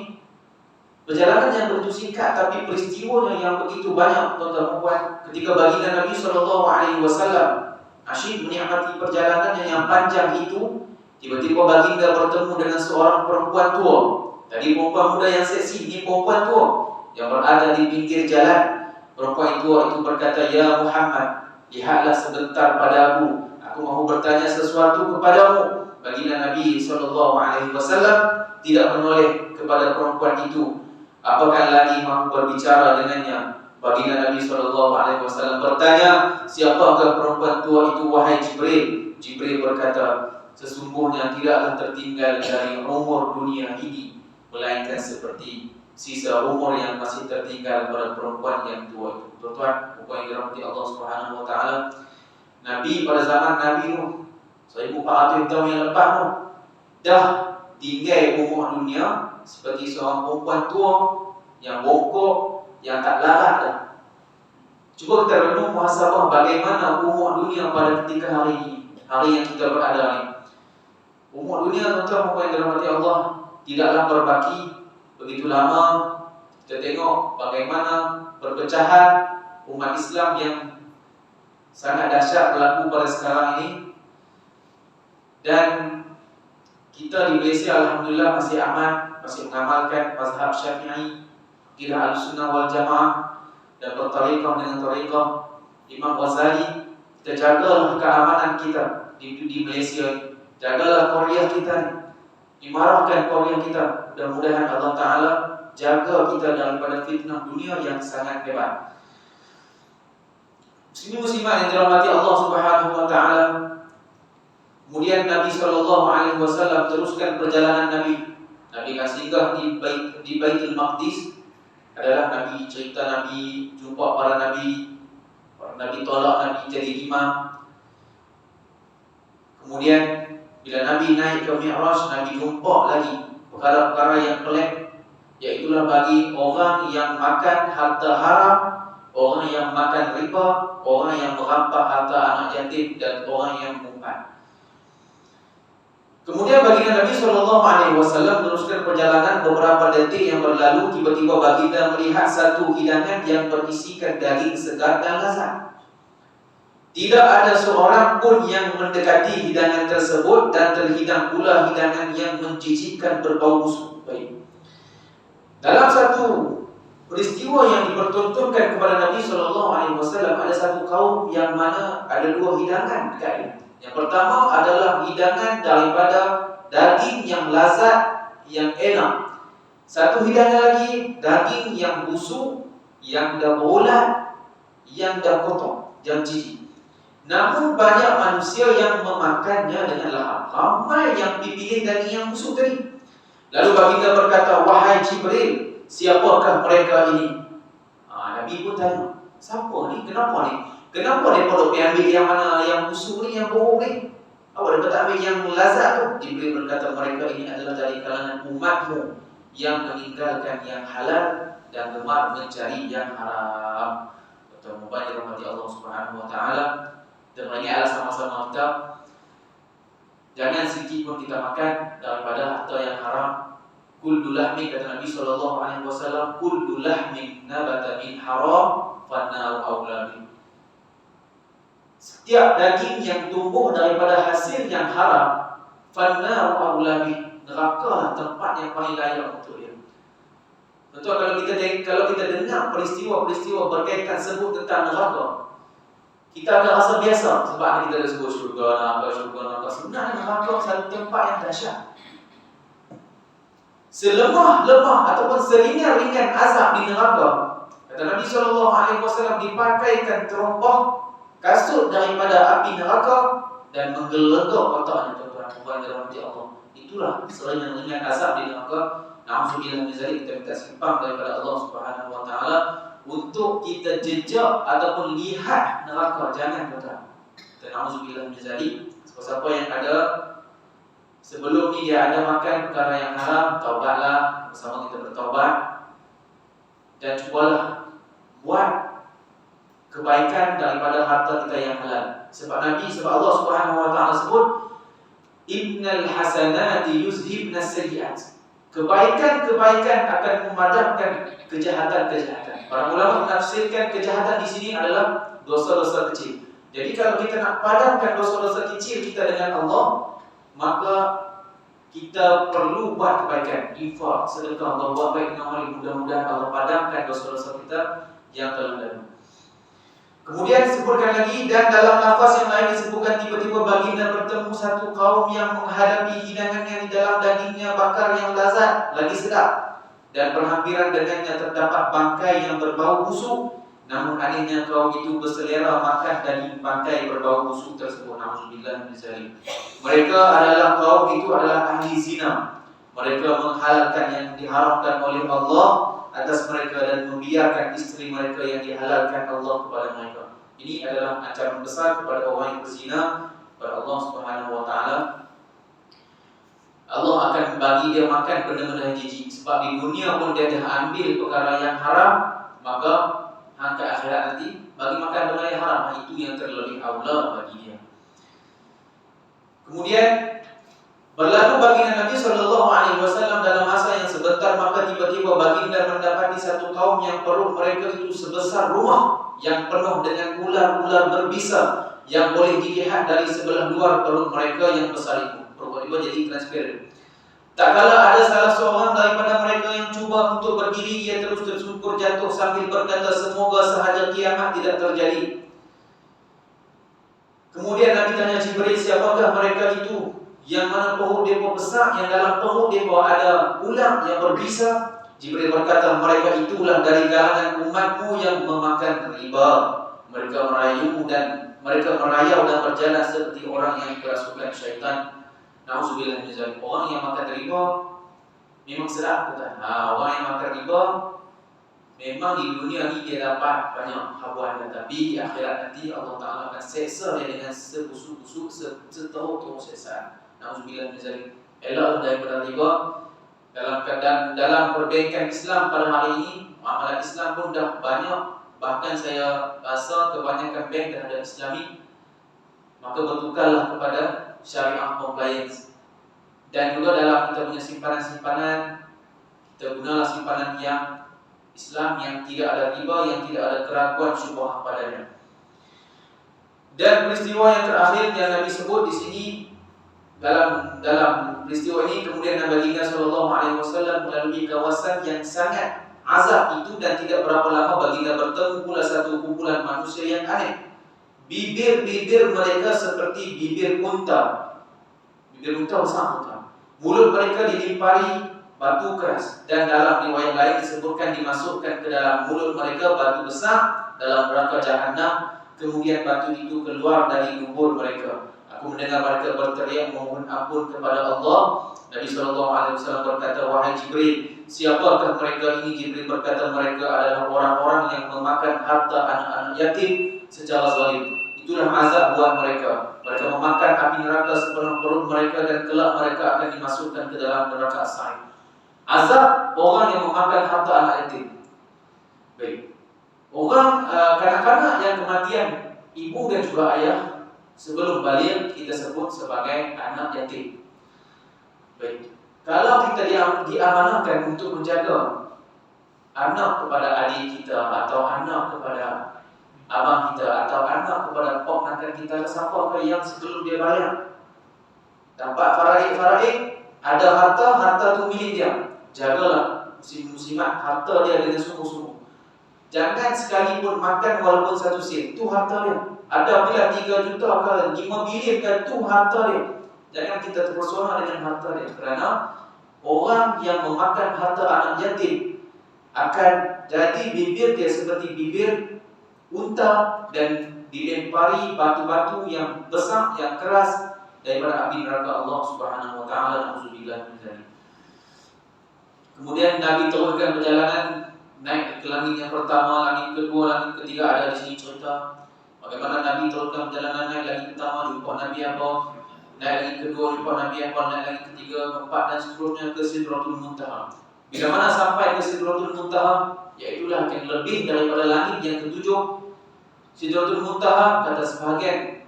perjalanan yang begitu singkat tapi peristiwanya yang begitu banyak, tuan-tuan puan. Ketika baginda Nabi SAW asyik menikmati perjalanannya yang panjang itu, tiba-tiba baginda bertemu dengan seorang perempuan tua. Tadi perempuan muda yang seksi, ini perempuan tua yang berada di pinggir jalan. Perempuan tua itu berkata, "Ya Muhammad, lihatlah sebentar padaku. Aku mahu bertanya sesuatu kepadamu." Baginda Nabi SAW tidak menoleh kepada perempuan itu. Apakah lagi mahu berbicara dengannya? Baginda Nabi SAW bertanya, "Siapakah perempuan tua itu, wahai Jibril?" Jibril berkata, "Sesungguhnya tidaklah tertinggal dari umur dunia ini, melainkan seperti sisa umur yang masih tertinggal pada perempuan yang tua itu." Tuan-tuan, bukan yang dirahmati Allah Subhanahu Wa Taala, Nabi pada zaman Nabi Nuh 1400 tahun yang lepas tu dah tinggal umur dunia seperti seorang perempuan tua yang bongkok, yang tak larat dah. Cuba kita renung muhasabah bagaimana umur dunia pada ketika hari ini, hari yang kita berada ni. Umur dunia, tuan-tuan, bukan yang dirahmati Allah, tidaklah berbaki begitu lama. Kita tengok bagaimana perpecahan umat Islam yang sangat dahsyat berlaku pada sekarang ini. Dan kita di Malaysia alhamdulillah masih aman, masih mengamalkan mazhab Syafi'i, akidah Ahlussunnah wal Jamaah, dan bertariqah dengan tariqah Imam Ghazali. Kita jagalah keamanan kita di Malaysia. Jagalah Korea kita, imarahkan Korea kita. Mudah-mudahan Allah Ta'ala jaga kita daripada fitnah dunia yang sangat hebat. Muslimin-muslimat yang dirahmati Allah Subhanahu Wa Ta'ala, kemudian Nabi SAW teruskan perjalanan Nabi. Nabi singgah di Baitul Maqdis. Adalah Nabi cerita Nabi jumpa para Nabi. Nabi tolak Nabi jadi imam. Kemudian bila Nabi naik ke Mi'raj, Nabi jumpa lagi perkara-perkara yang pelik, iaitulah bagi orang yang makan harta haram, orang yang makan riba, orang yang merampas harta anak yatim, dan orang yang mengumpat. Kemudian baginda Nabi SAW meneruskan perjalanan. Beberapa detik yang berlalu, tiba-tiba baginda melihat satu hidangan yang berisikan daging segar dan lezat. Tidak ada seorang pun yang mendekati hidangan tersebut, dan terhidang pula hidangan yang menjijikkan berbau busuk. Baik. Dalam satu peristiwa yang dipertontonkan kepada Nabi SAW, ada satu kaum yang mana ada dua hidangan dekat. Yang pertama adalah hidangan daripada daging yang lazat, yang enak. Satu hidangan lagi, daging yang busuk, yang dah berulat, yang dah kotor, yang jijik. Namun banyak manusia yang memakannya dengan lahap. Ramai yang dipilih daging yang busuk tadi. Lalu baginda berkata, "Wahai Jibril, siapakah mereka ini?" Nabi pun tanya, "Siapa ni? Kenapa ni? Kenapa mereka pergi ambil yang mana yang busuk ni, yang buruk ni? Awak dapat ambil yang lazat tu?" Jibril berkata, "Mereka ini adalah dari kalangan umatmu yang meninggalkan yang halal dan gemar mencari yang haram." Betul, mubalik rahmati Allah Subhanahu Wa Taala. Dan ingatlah sama-sama kita, jangan sedikit pun kita makan daripada harta yang haram. Kullu lahmin, kata Nabi SAW, kullu lahmin nabata min haram fannaru awla bih. Setiap daging yang tumbuh daripada hasil yang haram, fannaru awla bih, neraka tempat yang paling layak untuk dia. Tentu kalau kita dengar peristiwa-peristiwa berkaitan sebut tentang neraka, kita akan rasa biasa sebab kita dah sebut syurga, neraka. Sebenarnya neraka satu tempat yang dahsyat. Selemah-lemah ataupun seringan-ringan azab di neraka, kata Nabi SAW, dipakaikan terompah kasut daripada api neraka dan menggelegak otaknya, tuan-tuan, bukan dirahmati Allah. Itulah seringan-ringan azab di neraka. Na'udzubillah min zalik, kita minta simpang daripada Allah Subhanahu Wa Taala untuk kita jejak ataupun lihat neraka. Jangan, tuan-tuan. Na'udzubillah min zalik. Siapa yang ada sebelum ni dia ada makan perkara yang haram, taubatlah, bersama kita bertaubat dan cubalah buat kebaikan daripada harta kita yang halal. Sebab Allah Subhanahu Wa Taala sebut, innal hasanati yuzhibna sayyi'at. Kebaikan-kebaikan akan memadamkan kejahatan-kejahatan. Para ulama menafsirkan kejahatan di sini adalah dosa-dosa kecil. Jadi kalau kita nak padamkan dosa-dosa kecil kita dengan Allah, maka kita perlu buat kebaikan, infak, sedekah, berbuat baik dengan orang. Mudah-mudahan Allah padamkan dosa-dosa kita yang telah lalu. Kemudian disebutkan lagi, dan dalam lafaz yang lain disebutkan tiba-tiba baginda bertemu satu kaum yang menghadapi hidangannya di dalam dagingnya bakar yang lazat, lagi sedap, dan berhampiran dengannya terdapat bangkai yang berbau busuk. Namun anehnya kaum itu berselera makan daging bangkai berbau busuk tersebut. Nauzubillah min dzalik. Mereka adalah kaum itu adalah ahli zina. Mereka menghalalkan yang diharamkan oleh Allah atas mereka dan membiarkan istri mereka yang dihalalkan Allah kepada mereka. Ini adalah ancaman besar kepada orang yang berzina kepada Allah Subhanahu wa taala. Allah akan bagi dia makan benda-benda yang jijik, sebab di dunia pun dia dah ambil perkara yang haram, maka ke akhirat nanti bagi makan benda yang haram, itu yang terlebih aula bagi dia. Kemudian berlalu baginda Nabi SAW dalam masa yang sebentar, maka tiba-tiba baginda mendapati satu kaum yang perut mereka itu sebesar rumah yang penuh dengan ular-ular berbisa yang boleh dilihat dari sebelah luar perut mereka yang besar itu. Perut mereka jadi transparan. Tak kala ada salah seorang daripada mereka yang cuba untuk berdiri, ia terus tersungkur jatuh sambil berkata, semoga sahaja kiamat tidak terjadi. Kemudian Nabi tanya Jibril, siapakah mereka itu? Yang mana perut mereka besar, yang dalam perut mereka ada ular yang berbisa? Jibril berkata, mereka itulah dari kalangan umatmu yang memakan riba. Mereka merayu dan berjalan seperti orang yang kerasukan syaitan. Nauzubillah min dzalik. Orang yang makan riba memang sedap, bukan? Orang yang makan riba memang di dunia ni dia dapat banyak habuan, tapi di akhirat nanti Allah Taala akan seksa dia dengan sebusuk-busuk, seteruk-teruk seksaan. Nauzubillah min dzalik. Elaklah daripada riba. Dalam perbankan Islam pada hari ini, amalan Islam pun dah banyak. Bahkan saya rasa kebanyakan bank dah ada Islami. Maka bertukarlah kepada syariah compliance. Dan juga dalam kita punya simpanan-simpanan, kita gunalah simpanan yang Islam, yang tidak ada riba, yang tidak ada keraguan syubhah padanya. Dan peristiwa yang terakhir yang Nabi sebut di sini, dalam peristiwa ini kemudian Nabi SAW melalui kawasan yang sangat azab itu, dan tidak berapa lama baginda bertemu pula satu kumpulan manusia yang aneh. Bibir-bibir mereka seperti bibir unta. Bibir unta besar unta. Mulut mereka dilimpari batu keras, dan dalam riwayat lain disebutkan dimasukkan ke dalam mulut mereka batu besar dalam neraka Jahannam. Kemudian batu itu keluar dari lubur mereka. Aku mendengar mereka berteriak mohon ampun kepada Allah. Nabi SAW berkata, wahai Jibril, siapakah mereka ini? Jibril berkata, mereka adalah orang-orang yang memakan harta anak-anak yatim secara zalim. Itulah azab buat mereka. Mereka memakan api neraka sepenuh perut mereka, dan kelak mereka akan dimasukkan ke dalam neraka as-sa'ir. Azab orang yang memakan harta anak yatim. Baik. Orang kanak-kanak yang kematian ibu dan juga ayah sebelum balik kita sebut sebagai anak yatim. Baik. Kalau kita diamanahkan untuk menjaga anak kepada adik kita, atau anak kepada abang kita, atau anak kepada ponakan kita, siapakah yang sebelum dia balik dapat faraid, ada harta tu milik dia. Jagalah muslimat harta dia dengan sungguh-sungguh. Jangan sekalipun makan walaupun 1 sen, tu harta dia. Ada bila 3 juta ke 5 bilion ke, tu harta dia. Jangan kita terpesona dengan harta dia, kerana orang yang memakan harta anak yatim akan jadi bibir dia seperti bibir unta, dan dilempari batu-batu yang besar, yang keras daripada api neraka Allah Subhanahu wa taala. Nauzubillah min dzalik. Kemudian Nabi teruskan perjalanan naik ke langit yang pertama, langit kedua, langit ketiga. Ada di sini cerita bagaimana Nabi teruskan perjalanan naik langit pertama, jumpa Nabi apa, naik langit kedua, jumpa Nabi apa, naik langit ketiga, keempat, dan seterusnya ke Sidratul Muntaha. Bila mana sampai ke Sidratul Muntaha, iaitulah yang lebih daripada langit yang ketujuh. Sidratul Muntaha, kata sebahagian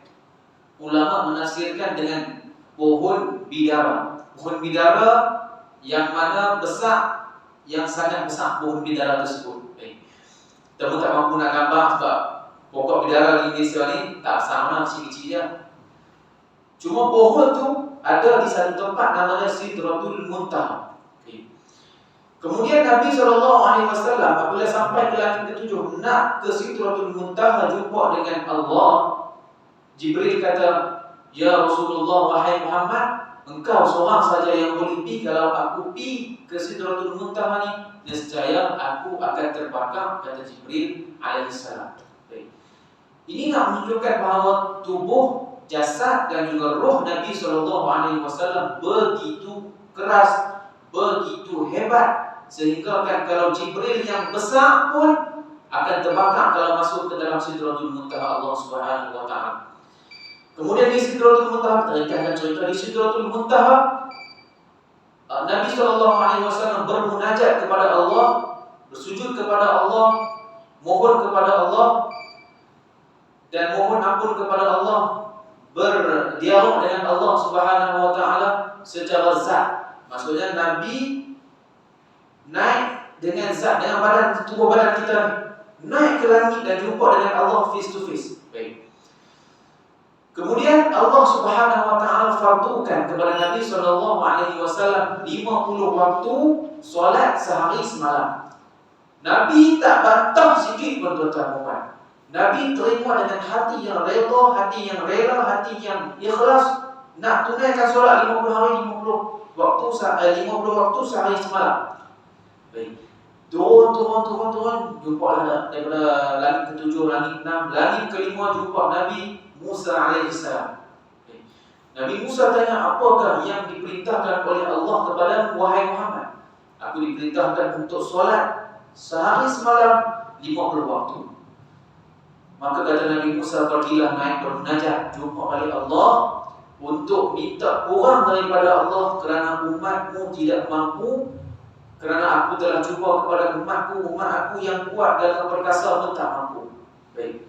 ulama menafsirkan dengan pohon bidara. Pohon bidara yang mana besar, yang sangat besar pohon bidara tersebut. Kita pun tak mampu nak gambar sebab pokok bidara di Indonesia ni tak sama, kecil-kecil dia. Cuma pohon tu ada di satu tempat namanya Sidratul Muntaha. Kemudian Nabi SAW apabila sampai ke langit ketujuh, nak ke Sidratul Muntaha jumpa dengan Allah, Jibril kata, "Ya Rasulullah, wahai Muhammad, engkau seorang saja yang boleh pergi. Kalau aku pergi ke Sidratul Muntaha ni, nescaya aku akan terbakar," kata Jibril alaihissalam. Ini nak menunjukkan bahawa tubuh, jasad dan juga roh Nabi SAW begitu keras, begitu hebat, sehingga kan kalau Jibril yang besar pun akan terbakar kalau masuk ke dalam Sidratul Muntaha Allah Subhanahu wa taala. Kemudian di Sidratul Muntaha, kita ringkaskan cerita di Sidratul Muntaha, Nabi SAW bermunajat kepada Allah, bersujud kepada Allah, mohon kepada Allah dan mohon ampun kepada Allah, berdialog dengan Allah Subhanahu wa taala secara zat. Maksudnya Nabi naik dengan zat, dengan badan, tubuh badan kita naik ke langit dan jumpa dengan Allah face to face. Baik. Kemudian Allah Subhanahu wa taala fardukan kepada Nabi SAW 50 waktu solat sehari semalam. Nabi tak bantah sikit pun tuan-tuan. Nabi terima dengan hati yang redha, hati yang rela, hati yang ikhlas nak tunaikan solat 50 hari 50 waktu sehari semalam. Baik. Turun jumpalah daripada langit ke-7, langit 6, langit ke-5 jumpa Nabi Musa alaihissalam. Baik. Nabi Musa tanya, apakah yang diperintahkan oleh Allah kepada wahai Muhammad? Aku diperintahkan untuk solat sehari semalam 50 waktu. Maka kata Nabi Musa, pergilah naik bermunajat, jumpa oleh Allah untuk minta kurang daripada Allah kerana umatmu tidak mampu. Kerana aku telah jumpa kepada umat aku yang kuat dan perkasa pun tak mampu. Baik.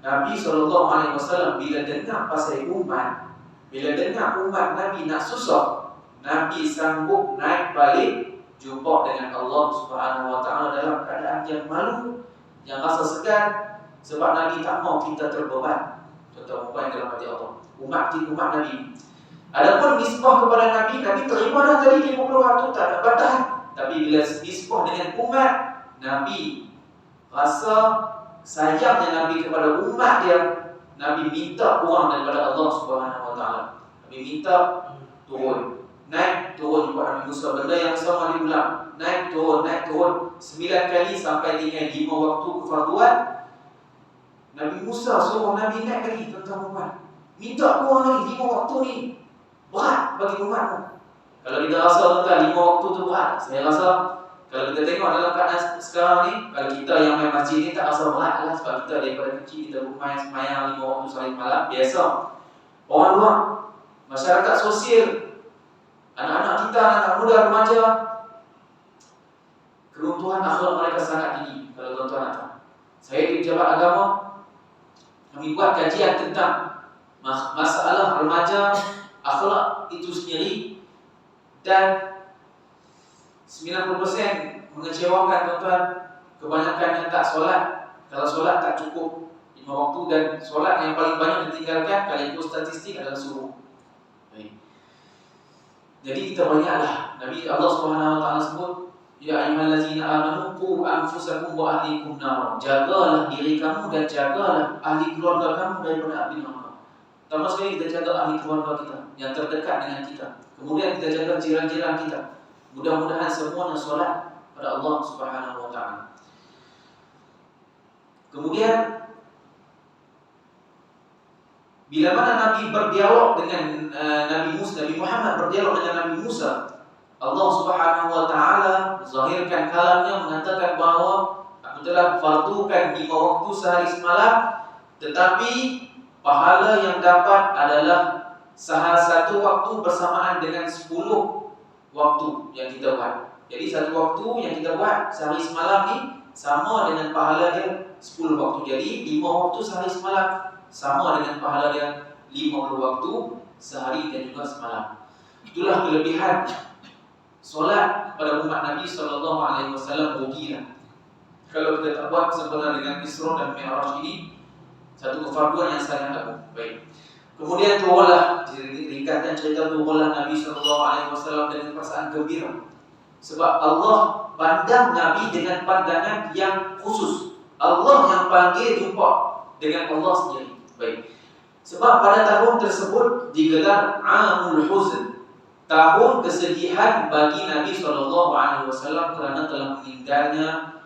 Nabi SAW bila dengar pasal umat, bila dengar umat Nabi nak susah, Nabi sanggup naik balik jumpa dengan Allah Subhanahu wa taala dalam keadaan yang malu, yang rasa segan, sebab Nabi tak mau kita terbeban. Contoh apa yang dalam hati Allah, umat Nabi. Adapun nisbah kepada Nabi terima dah tadi 50 waktu, tak ada batahan. Tapi bila nisbah dengan umat, Nabi rasa sayangnya Nabi kepada umat dia, Nabi minta kurang daripada Allah Subhanahu wa taala. Nabi minta turun, naik turun kepada Nabi Musa, benda yang sama diulang, naik turun 9 kali sampai dengan 5 waktu kefarduan. Nabi Musa suruh Nabi naik lagi, tuan-tuan, minta kurang lagi 5 waktu ni. Berat bagi umatmu. Kalau kita rasa tuan-tuan 5 waktu tu berat, saya rasa kalau kita tengok dalam keadaan sekarang ni, kalau kita yang main masjid ni tak rasa berat lah, sebab kita daripada kecil kita bermain semayang 5 waktu sehari malam, biasa. Orang luar, masyarakat sosial, anak-anak kita, anak muda, remaja, keruntuhan akhlak mereka sangat tinggi. Kalau tuan-tuan nak tahu, saya di pejabat agama, kami buat kajian tentang masalah remaja, akhlak itu sendiri, dan 90% mengecewakan tuan-tuan. Kebanyakan yang tak solat. Kalau solat tak cukup 5 waktu, dan solat yang paling banyak ditinggalkan kalau ikut statistik adalah subuh. Baik. Jadi kita banyaklah. Nabi Allah Subhanahu wa taala sebut, ya ayyuhallazina amanu qu anfusakum wa ahlikum nar. Jagalah diri kamu dan jagalah ahli keluarga kamu daripada api neraka. Pertama sekali kita jaga ahli keluarga kita yang terdekat dengan kita. Kemudian kita jaga jiran-jiran kita. Mudah-mudahan semuanya solat pada Allah Subhanahu wa taala. Kemudian bila mana Nabi berdialog dengan Nabi Muhammad berdialog dengan Nabi Musa, Allah Subhanahu wa taala zahirkan kalamnya, mengatakan bahawa aku telah fardukan 5 waktu sehari semalam, tetapi pahala yang dapat adalah salah satu waktu bersamaan dengan 10 waktu yang kita buat. Jadi satu waktu yang kita buat sehari semalam ni sama dengan pahala dia 10 waktu. Jadi 5 waktu sehari semalam sama dengan pahala dia 50 waktu sehari dan juga semalam. Itulah kelebihan solat pada umat Nabi SAW. Rugilah kalau kita tak buat sempurna dengan Isra dan Mi'raj ini, satu kefarduan yang sangat agung. Baik. Kemudian turunlah, ringkaskan cerita, turunlah Nabi SAW dengan perasaan gembira. Sebab Allah pandang Nabi dengan pandangan yang khusus. Allah yang panggil jumpa dengan Allah sendiri. Baik. Sebab pada tahun tersebut digelar Amul Huzn, tahun kesedihan bagi Nabi SAW kerana telah meninggalnya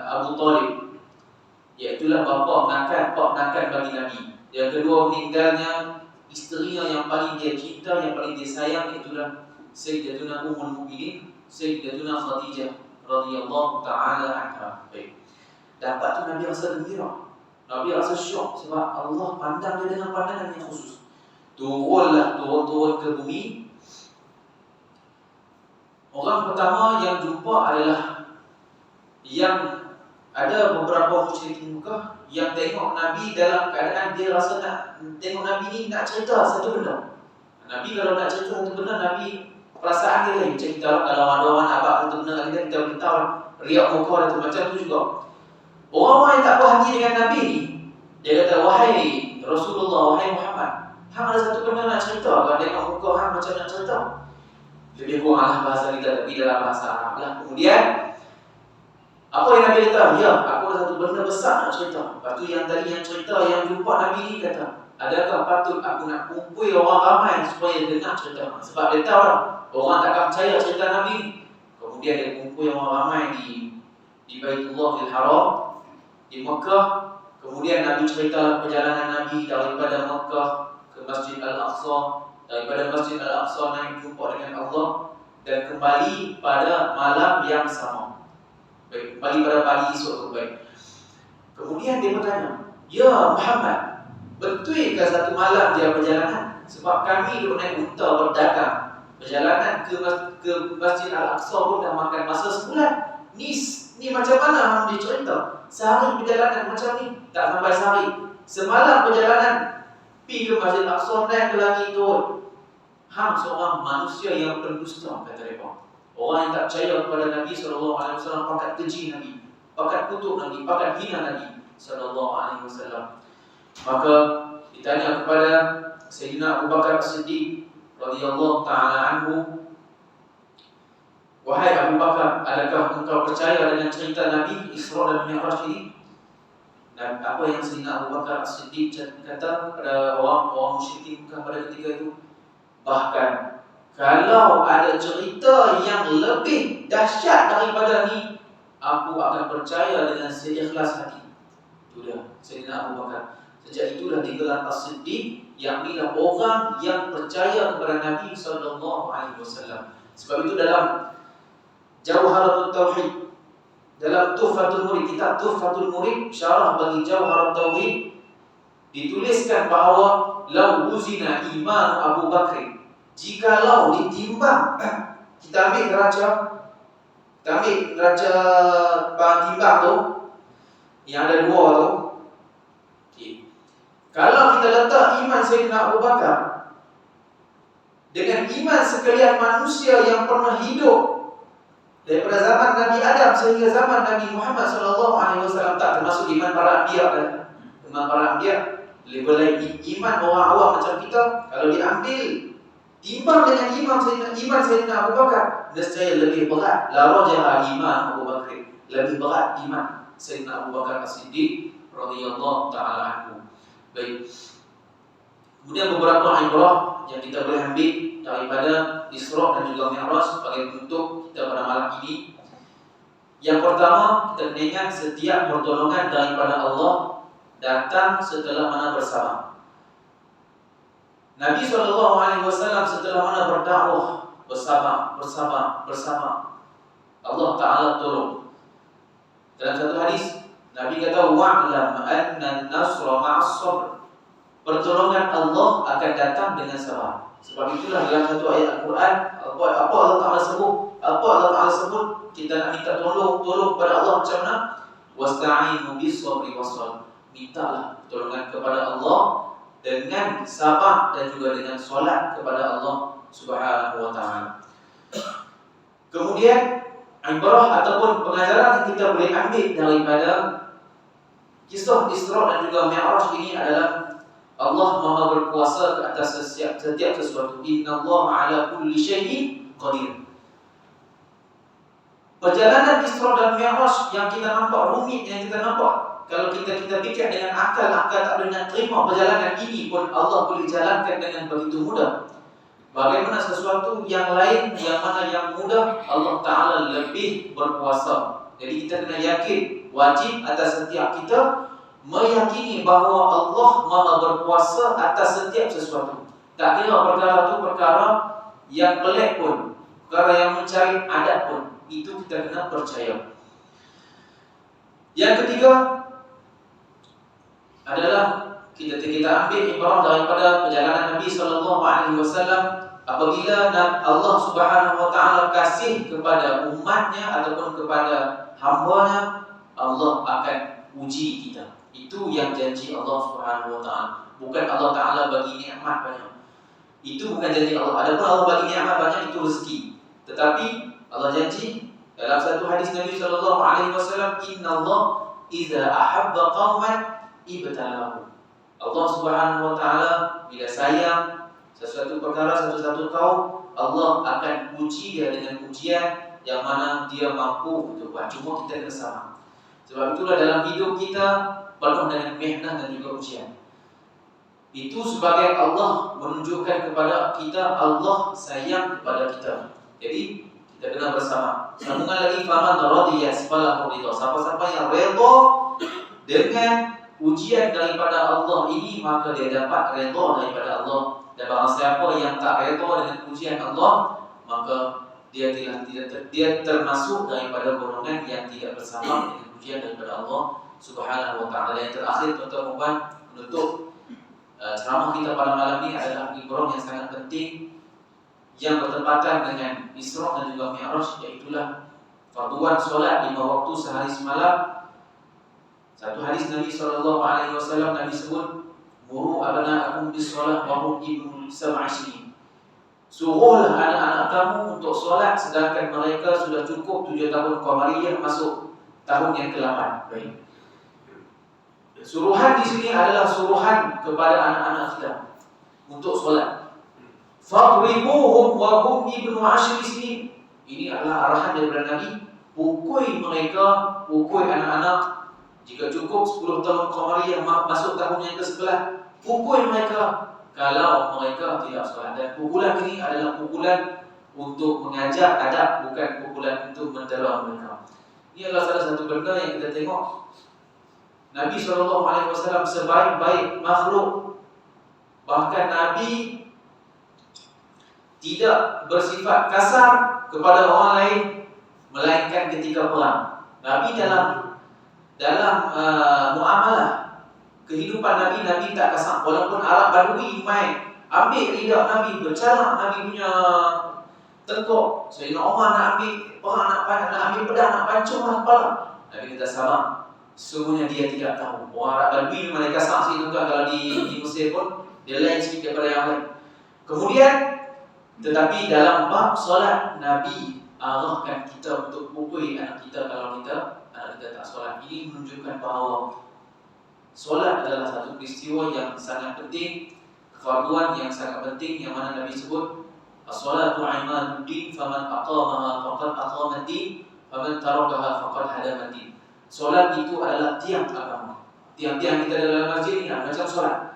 Abu Talib, iaitulah bapa penangkan bagi Nabi. Yang kedua, meninggalnya isterinya yang paling dia cinta, yang paling dia sayang, iaitulah Sayyidatuna Ummul Mukminin, Sayyidatuna Khadijah radhiyallahu taala anha. Baik. Dapat tu Nabi rasa gembira. Nabi rasa syok sebab Allah pandang dia dengan pandangan yang khusus. Turun ke bumi. Orang pertama yang jumpa adalah yang ada beberapa musyrikin Mekah yang tengok Nabi dalam keadaan dia rasa nak tengok Nabi ni nak cerita satu benda. Nabi kalau nak cerita satu benda, Nabi perasaan dia lain. Macam kita kalau ada orang abang satu benda kita beritahu riak muka tu macam tu juga. Orang-orang yang tak puas hati dengan Nabi ni, dia kata, wahai Rasulullah, wahai Muhammad, hang ada satu benda nak cerita, kalau tengok muka hang macam nak cerita. Lebih kuranglah bahasa kita, tapi dalam bahasa Arab lah. Kemudian apa yang Nabi kata? Ya, aku ada satu benda besar nak cerita. Lepas tu yang tadi yang cerita, yang jumpa Nabi ni kata, adakah patut aku nak kumpul orang ramai supaya dengar cerita? Sebab dia tahu lah, orang takkan percaya cerita Nabi ni. Kemudian dia kumpul orang ramai di Baitullahil Haram, di Mekah. Kemudian Nabi ceritalah perjalanan Nabi daripada Mekah ke Masjid Al-Aqsa, daripada Masjid Al-Aqsa naik jumpa dengan Allah, dan kembali pada malam yang sama. Baik, kembali pada pagi esok. Baik. Kemudian dia bertanya, ya Muhammad, betulkah satu malam dia perjalanan? Sebab kami duduk naik unta berdagang. Perjalanan ke Masjid Al-Aqsa pun dah makan masa sebulan. Ni macam mana hang dia cerita? Sehari perjalanan macam ni, tak sampai sehari. Semalam perjalanan pergi ke Masjid Al-Aqsa, naik ke langit turun. Hang seorang manusia yang pendusta, kata mereka. Orang yang tak percaya kepada Nabi SAW, pakat keji Nabi, pakat kutuk Nabi, pakat hina Nabi SAW. Maka ditanya kepada Sayyidina Abu Bakar As-Siddiq radhiyallahu ta'ala anhu, wahai Abu Bakar, adakah engkau percaya dengan cerita Nabi Isra dan Mi'raj ini? Dan apa yang Sayyidina Abu Bakar As-Siddiq kata pada orang musyrikin pada ketika itu, bahkan kalau ada cerita yang lebih dahsyat daripada ni, aku akan percaya dengan seikhlas hati. Itu dia Sayyidina Abu Bakar. Sejak itulah digelar As-Siddiq, yakni orang yang percaya kepada Nabi SAW. Sebab itu dalam Jawharatul Tauhid, dalam Tuhfatul Murid, kitab Tuhfatul Murid, syarah bagi Jawharatul Tauhid, dituliskan bahawa lau wuzina iman Abu Bakr, jikalau ditimbang, kita ambil neraca timbang tu yang ada dua tu. Okay. Kalau kita letak iman Sayyidina Abu Bakar dengan iman sekalian manusia yang pernah hidup daripada zaman Nabi Adam sehingga zaman Nabi Muhammad SAW, tak termasuk iman para anbiya kan? Iman para anbiya, boleh iman orang awam macam kita, kalau diambil timbang dengan iman Sayyidina Abu Bakar, nescaya lebih berat. La rajaha iman Abu Bakar, lebih berat iman Sayyidina Abu Bakar As-Siddiq radhiyallahu ta'ala anhu. Baik. Kemudian beberapa ibrah yang kita boleh ambil daripada Isra dan juga Mi'raj sebagai bentuk kita pada malam ini. Yang pertama, kita kena ingat setiap pertolongan daripada Allah datang setelah mana bersabar. Nabi SAW setelah mana berdakwah, bersabar, Allah Ta'ala tolong. Dalam satu hadis, Nabi kata, wa'lam anna an-nasra ma'as sabr. Pertolongan Allah akan datang dengan sabar. Sebab itulah dalam satu ayat Al-Quran, apa Allah Ta'ala sebut, kita nak minta tolong kepada Allah macam mana? Wasta'inu bis-sabri was-salah. Mintalah pertolongan kepada Allah dengan sabar dan juga dengan solat kepada Allah Subhanahu wa ta'ala. Kemudian ibrah ataupun pengajaran yang kita boleh ambil daripada kisah Isra dan juga Mi'raj ini adalah Allah Maha berkuasa ke atas setiap sesuatu. Innallaha ala kulli syai'in qadir. Perjalanan Isra dan Mi'raj yang kita nampak rumit, yang kita nampak, kalau kita fikir dengan akal tak boleh nak terima perjalanan ini pun Allah boleh jalankan dengan begitu mudah. Bagaimana sesuatu yang lain yang mana yang mudah Allah Ta'ala lebih berkuasa. Jadi kita kena yakin, wajib atas setiap kita meyakini bahawa Allah Maha berkuasa atas setiap sesuatu. Tak kira perkara itu perkara yang pelik pun, perkara yang mencari adat pun, itu kita kena percaya. Yang ketiga adalah kita ambil ibrah daripada perjalanan Nabi SAW. Apabila Allah Subhanahu Wa Taala kasih kepada umatnya ataupun kepada hamba-Nya, Allah akan uji kita. Itu yang janji Allah Subhanahu Wa Taala. Bukan Allah Taala bagi nikmat banyak. Itu bukan janji Allah. Adapun Allah bagi nikmat banyak, itu rezeki. Tetapi Allah janji dalam satu hadis Nabi SAW, Inna Allah idza ahabba qauman ibtalahum. Allah Subhanahu Wa Taala bila sayang sesuatu perkara, satu kaum, Allah akan uji dia dengan ujian yang mana dia mampu untuk buat. Cuma kita kena sama. Sebab itulah dalam hidup kita penuh dengan mihnah dan juga ujian. Itu sebagai Allah menunjukkan kepada kita Allah sayang kepada kita. Jadi kita kena bersama. Sambungan lagi, faman radiya falahu ridha. Siapa-siapa yang redha dengan ujian daripada Allah ini, maka dia dapat redha daripada Allah. Dan barang siapa yang tak redha dengan ujian Allah, maka dia termasuk daripada golongan yang tidak bersama dengan ujian daripada Allah Subhanahu Wa Taala. Yang terakhir, tuan-tuan, menutup ceramah kita pada malam ini adalah ibrah yang sangat penting yang bertepatan dengan Isra dan juga Mi'raj, iaitulah farduan solat 5 waktu sehari semalam. Satu hadis Nabi SAW, Nabi sebut, muru abna'akum bis-solat wa hum ibnu 7 Suruhlah anak-anak kamu untuk solat sedangkan mereka sudah cukup 7 tahun qamariyah, masuk tahun yang ke-8. Baik. Suruhan di sini adalah suruhan kepada anak-anak kita untuk solat. Fadribuhum wa hum ibnu 10 sinin. Ini adalah arahan daripada Nabi. Pukul mereka, pukul anak-anak. Jika cukup 10 tahun qamariyah, masuk tahun yang ke-11, pukul mereka kalau mereka tidak solat. Dan pukulan ini adalah pukulan untuk mengajar adab, bukan pukulan untuk mendera mereka. Ini adalah salah satu benda yang kita tengok. Nabi SAW sebaik-baik makhluk, bahkan Nabi tidak bersifat kasar kepada orang lain, melainkan ketika perang. Nabi dalam muamalah kehidupan Nabi tak kasar. Walaupun Arab Badui main ambil lidah Nabi, bercakap Nabi punya tengkok, Sayyidina Umar nak ambil perang, nak ambil pedang, nak pancunglah kepala, Nabi kata sabar. Sesungguhnya dia tidak tahu. Orang Arab Badui memang kasar sih, tuan-tuan. Kalau di Mesir pun dia lain sikit daripada yang lain. Kemudian, tetapi dalam bab solat, Nabi arahkan kita untuk pukul anak kita kalau anak kita tak solat. Ini menunjukkan bahawa solat adalah satu peristiwa yang sangat penting, kefarduan yang sangat penting, yang mana Nabi sebut as-salatu imaduddin, faman aqamaha faqad aqamaddin, faman tarakaha faqad hadamaddin. Solat itu adalah tiang agama. Tiang-tiang kita dalam masjid ini macam solat.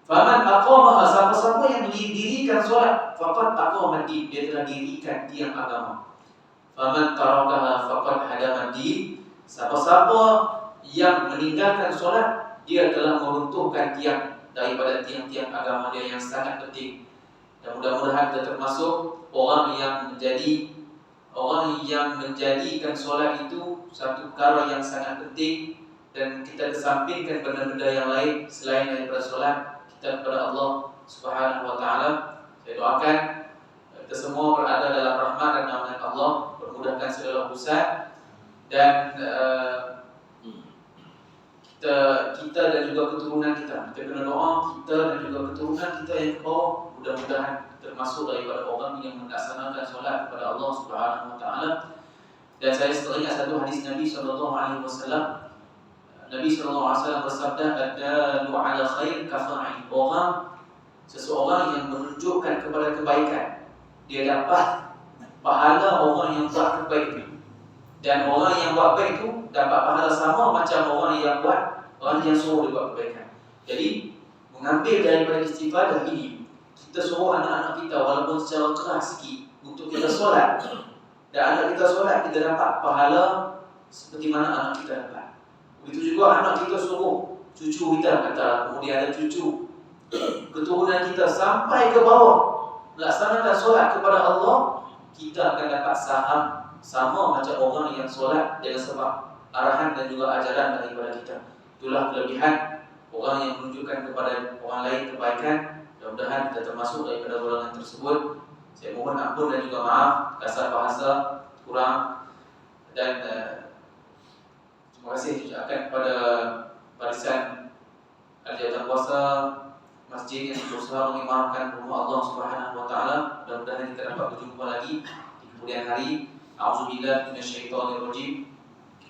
Faman aqamaha, siapa-siapa yang mendirikan solat, faqad aqamaddin, dia telah dirikan tiang agama. Faman tarakaha faqad hadamaddin, siapa-siapa yang meninggalkan solat, dia telah meruntuhkan tiang daripada tiang-tiang agama dia yang sangat penting. Dan mudah-mudahan kita termasuk orang yang menjadikan solat itu satu perkara yang sangat penting, dan kita kesampingkan benda-benda yang lain selain daripada solat kita kepada Allah Subhanahu Wa Taala. Saya doakan kita semua berada dalam rahmat dan naungan Allah, bermudahkan segala urusan, dan kita dan juga keturunan kita kena doa, kita dan juga keturunan kita yang ke bawah mudah-mudahan termasuk daripada orang yang melaksanakan solat kepada Allah Subhanahu Wa Taala. Dan saya teringat satu hadis Nabi SAW. Nabi SAW bersabda, "Ad-dalu 'ala khair kafa'il." Seseorang yang menunjukkan kepada kebaikan, dia dapat pahala orang yang buat kebaikan. Dan orang yang buat baik itu dapat pahala sama macam orang yang suruh dia buat kebaikan. Jadi mengambil daripada istifadah ini, kita suruh anak-anak kita walaupun secara keras sikit untuk kita solat, dan anak kita solat, kita dapat pahala seperti mana anak kita dapat. Begitu juga anak kita suruh cucu kita, kata kemudian ada cucu keturunan kita sampai ke bawah melaksanakan solat kepada Allah, kita akan dapat saham sama macam orang yang solat dengan sebab arahan dan juga ajaran daripada kita. Itulah kelebihan orang yang menunjukkan kepada orang lain kebaikan. Mudah-mudahan kita termasuk daripada golongan tersebut. Saya mohon ampun dan juga maaf kasar bahasa kurang, dan terima kasih ucapkan kepada barisan Al-Jawatan Kuasa masjid yang berusaha mengimarkan rumah Allah Subhanahu wa taala. Mudah-mudahan kita dapat berjumpa lagi di kemudian hari. A'udzubillahi minasyaitonirrajim.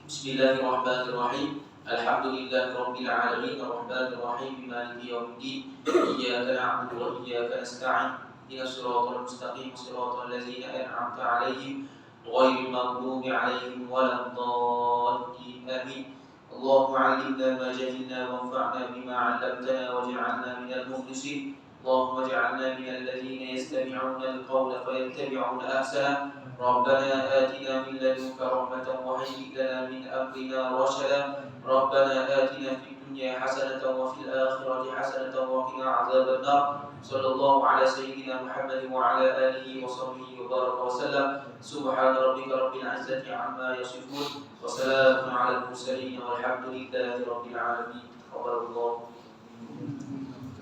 Bismillahirrahmanirrahim. Alhamdulillahirabbil alamin arrahmanir rahim maliki yaumiddin. Iyyaka na'budu wa iyyaka nasta'in. Ihdinas siratal mustaqim siratal ladzina an'amta 'alaihim ghairil maghdubi 'alaihim waladdallin. Amin. اللهم علمنا ما جهلنا وانفعنا بما علمتنا واجعلنا من المخلصين. اللهم اجعلنا من الذين يستمعون القول فيتبعون احسنه. ربنا آتنا من لدنك رحمة وهيئ لنا من أمرنا رشدا. ربنا آتنا في الدنيا حسنة وفي الآخرة حسنة وقنا عذاب النار. صلى الله على سيدنا محمد وعلى آله وصحبه وبارك وسلم. سبحان ربك رب العزة عما يصفون وسلام على المرسلين والحمد لله رب العالمين. تقبل الله.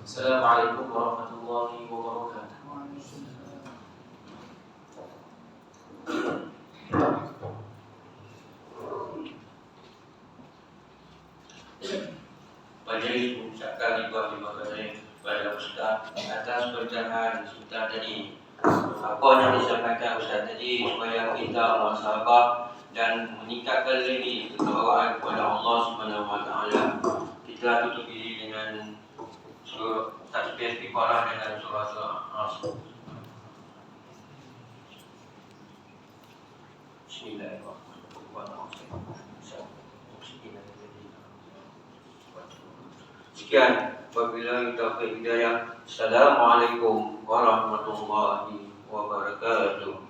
السلام عليكم ورحمة الله وبركاته. Pada ibu ucapkan terima kasih kepada Ustaz atas pencerahan Ustaz tadi. Apa yang disampaikan Ustaz tadi supaya kita muhasabah dan meningkatkan diri ketakwaan kepada Allah Subhanahu wa taala. Kita tutup diri dengan surah tasbih istighfar dengan surah Al-Asr. Bismillahirrahmanirrahim. Sekian, wabillahi taufiq hidayah. Assalamualaikum warahmatullahi wabarakatuh.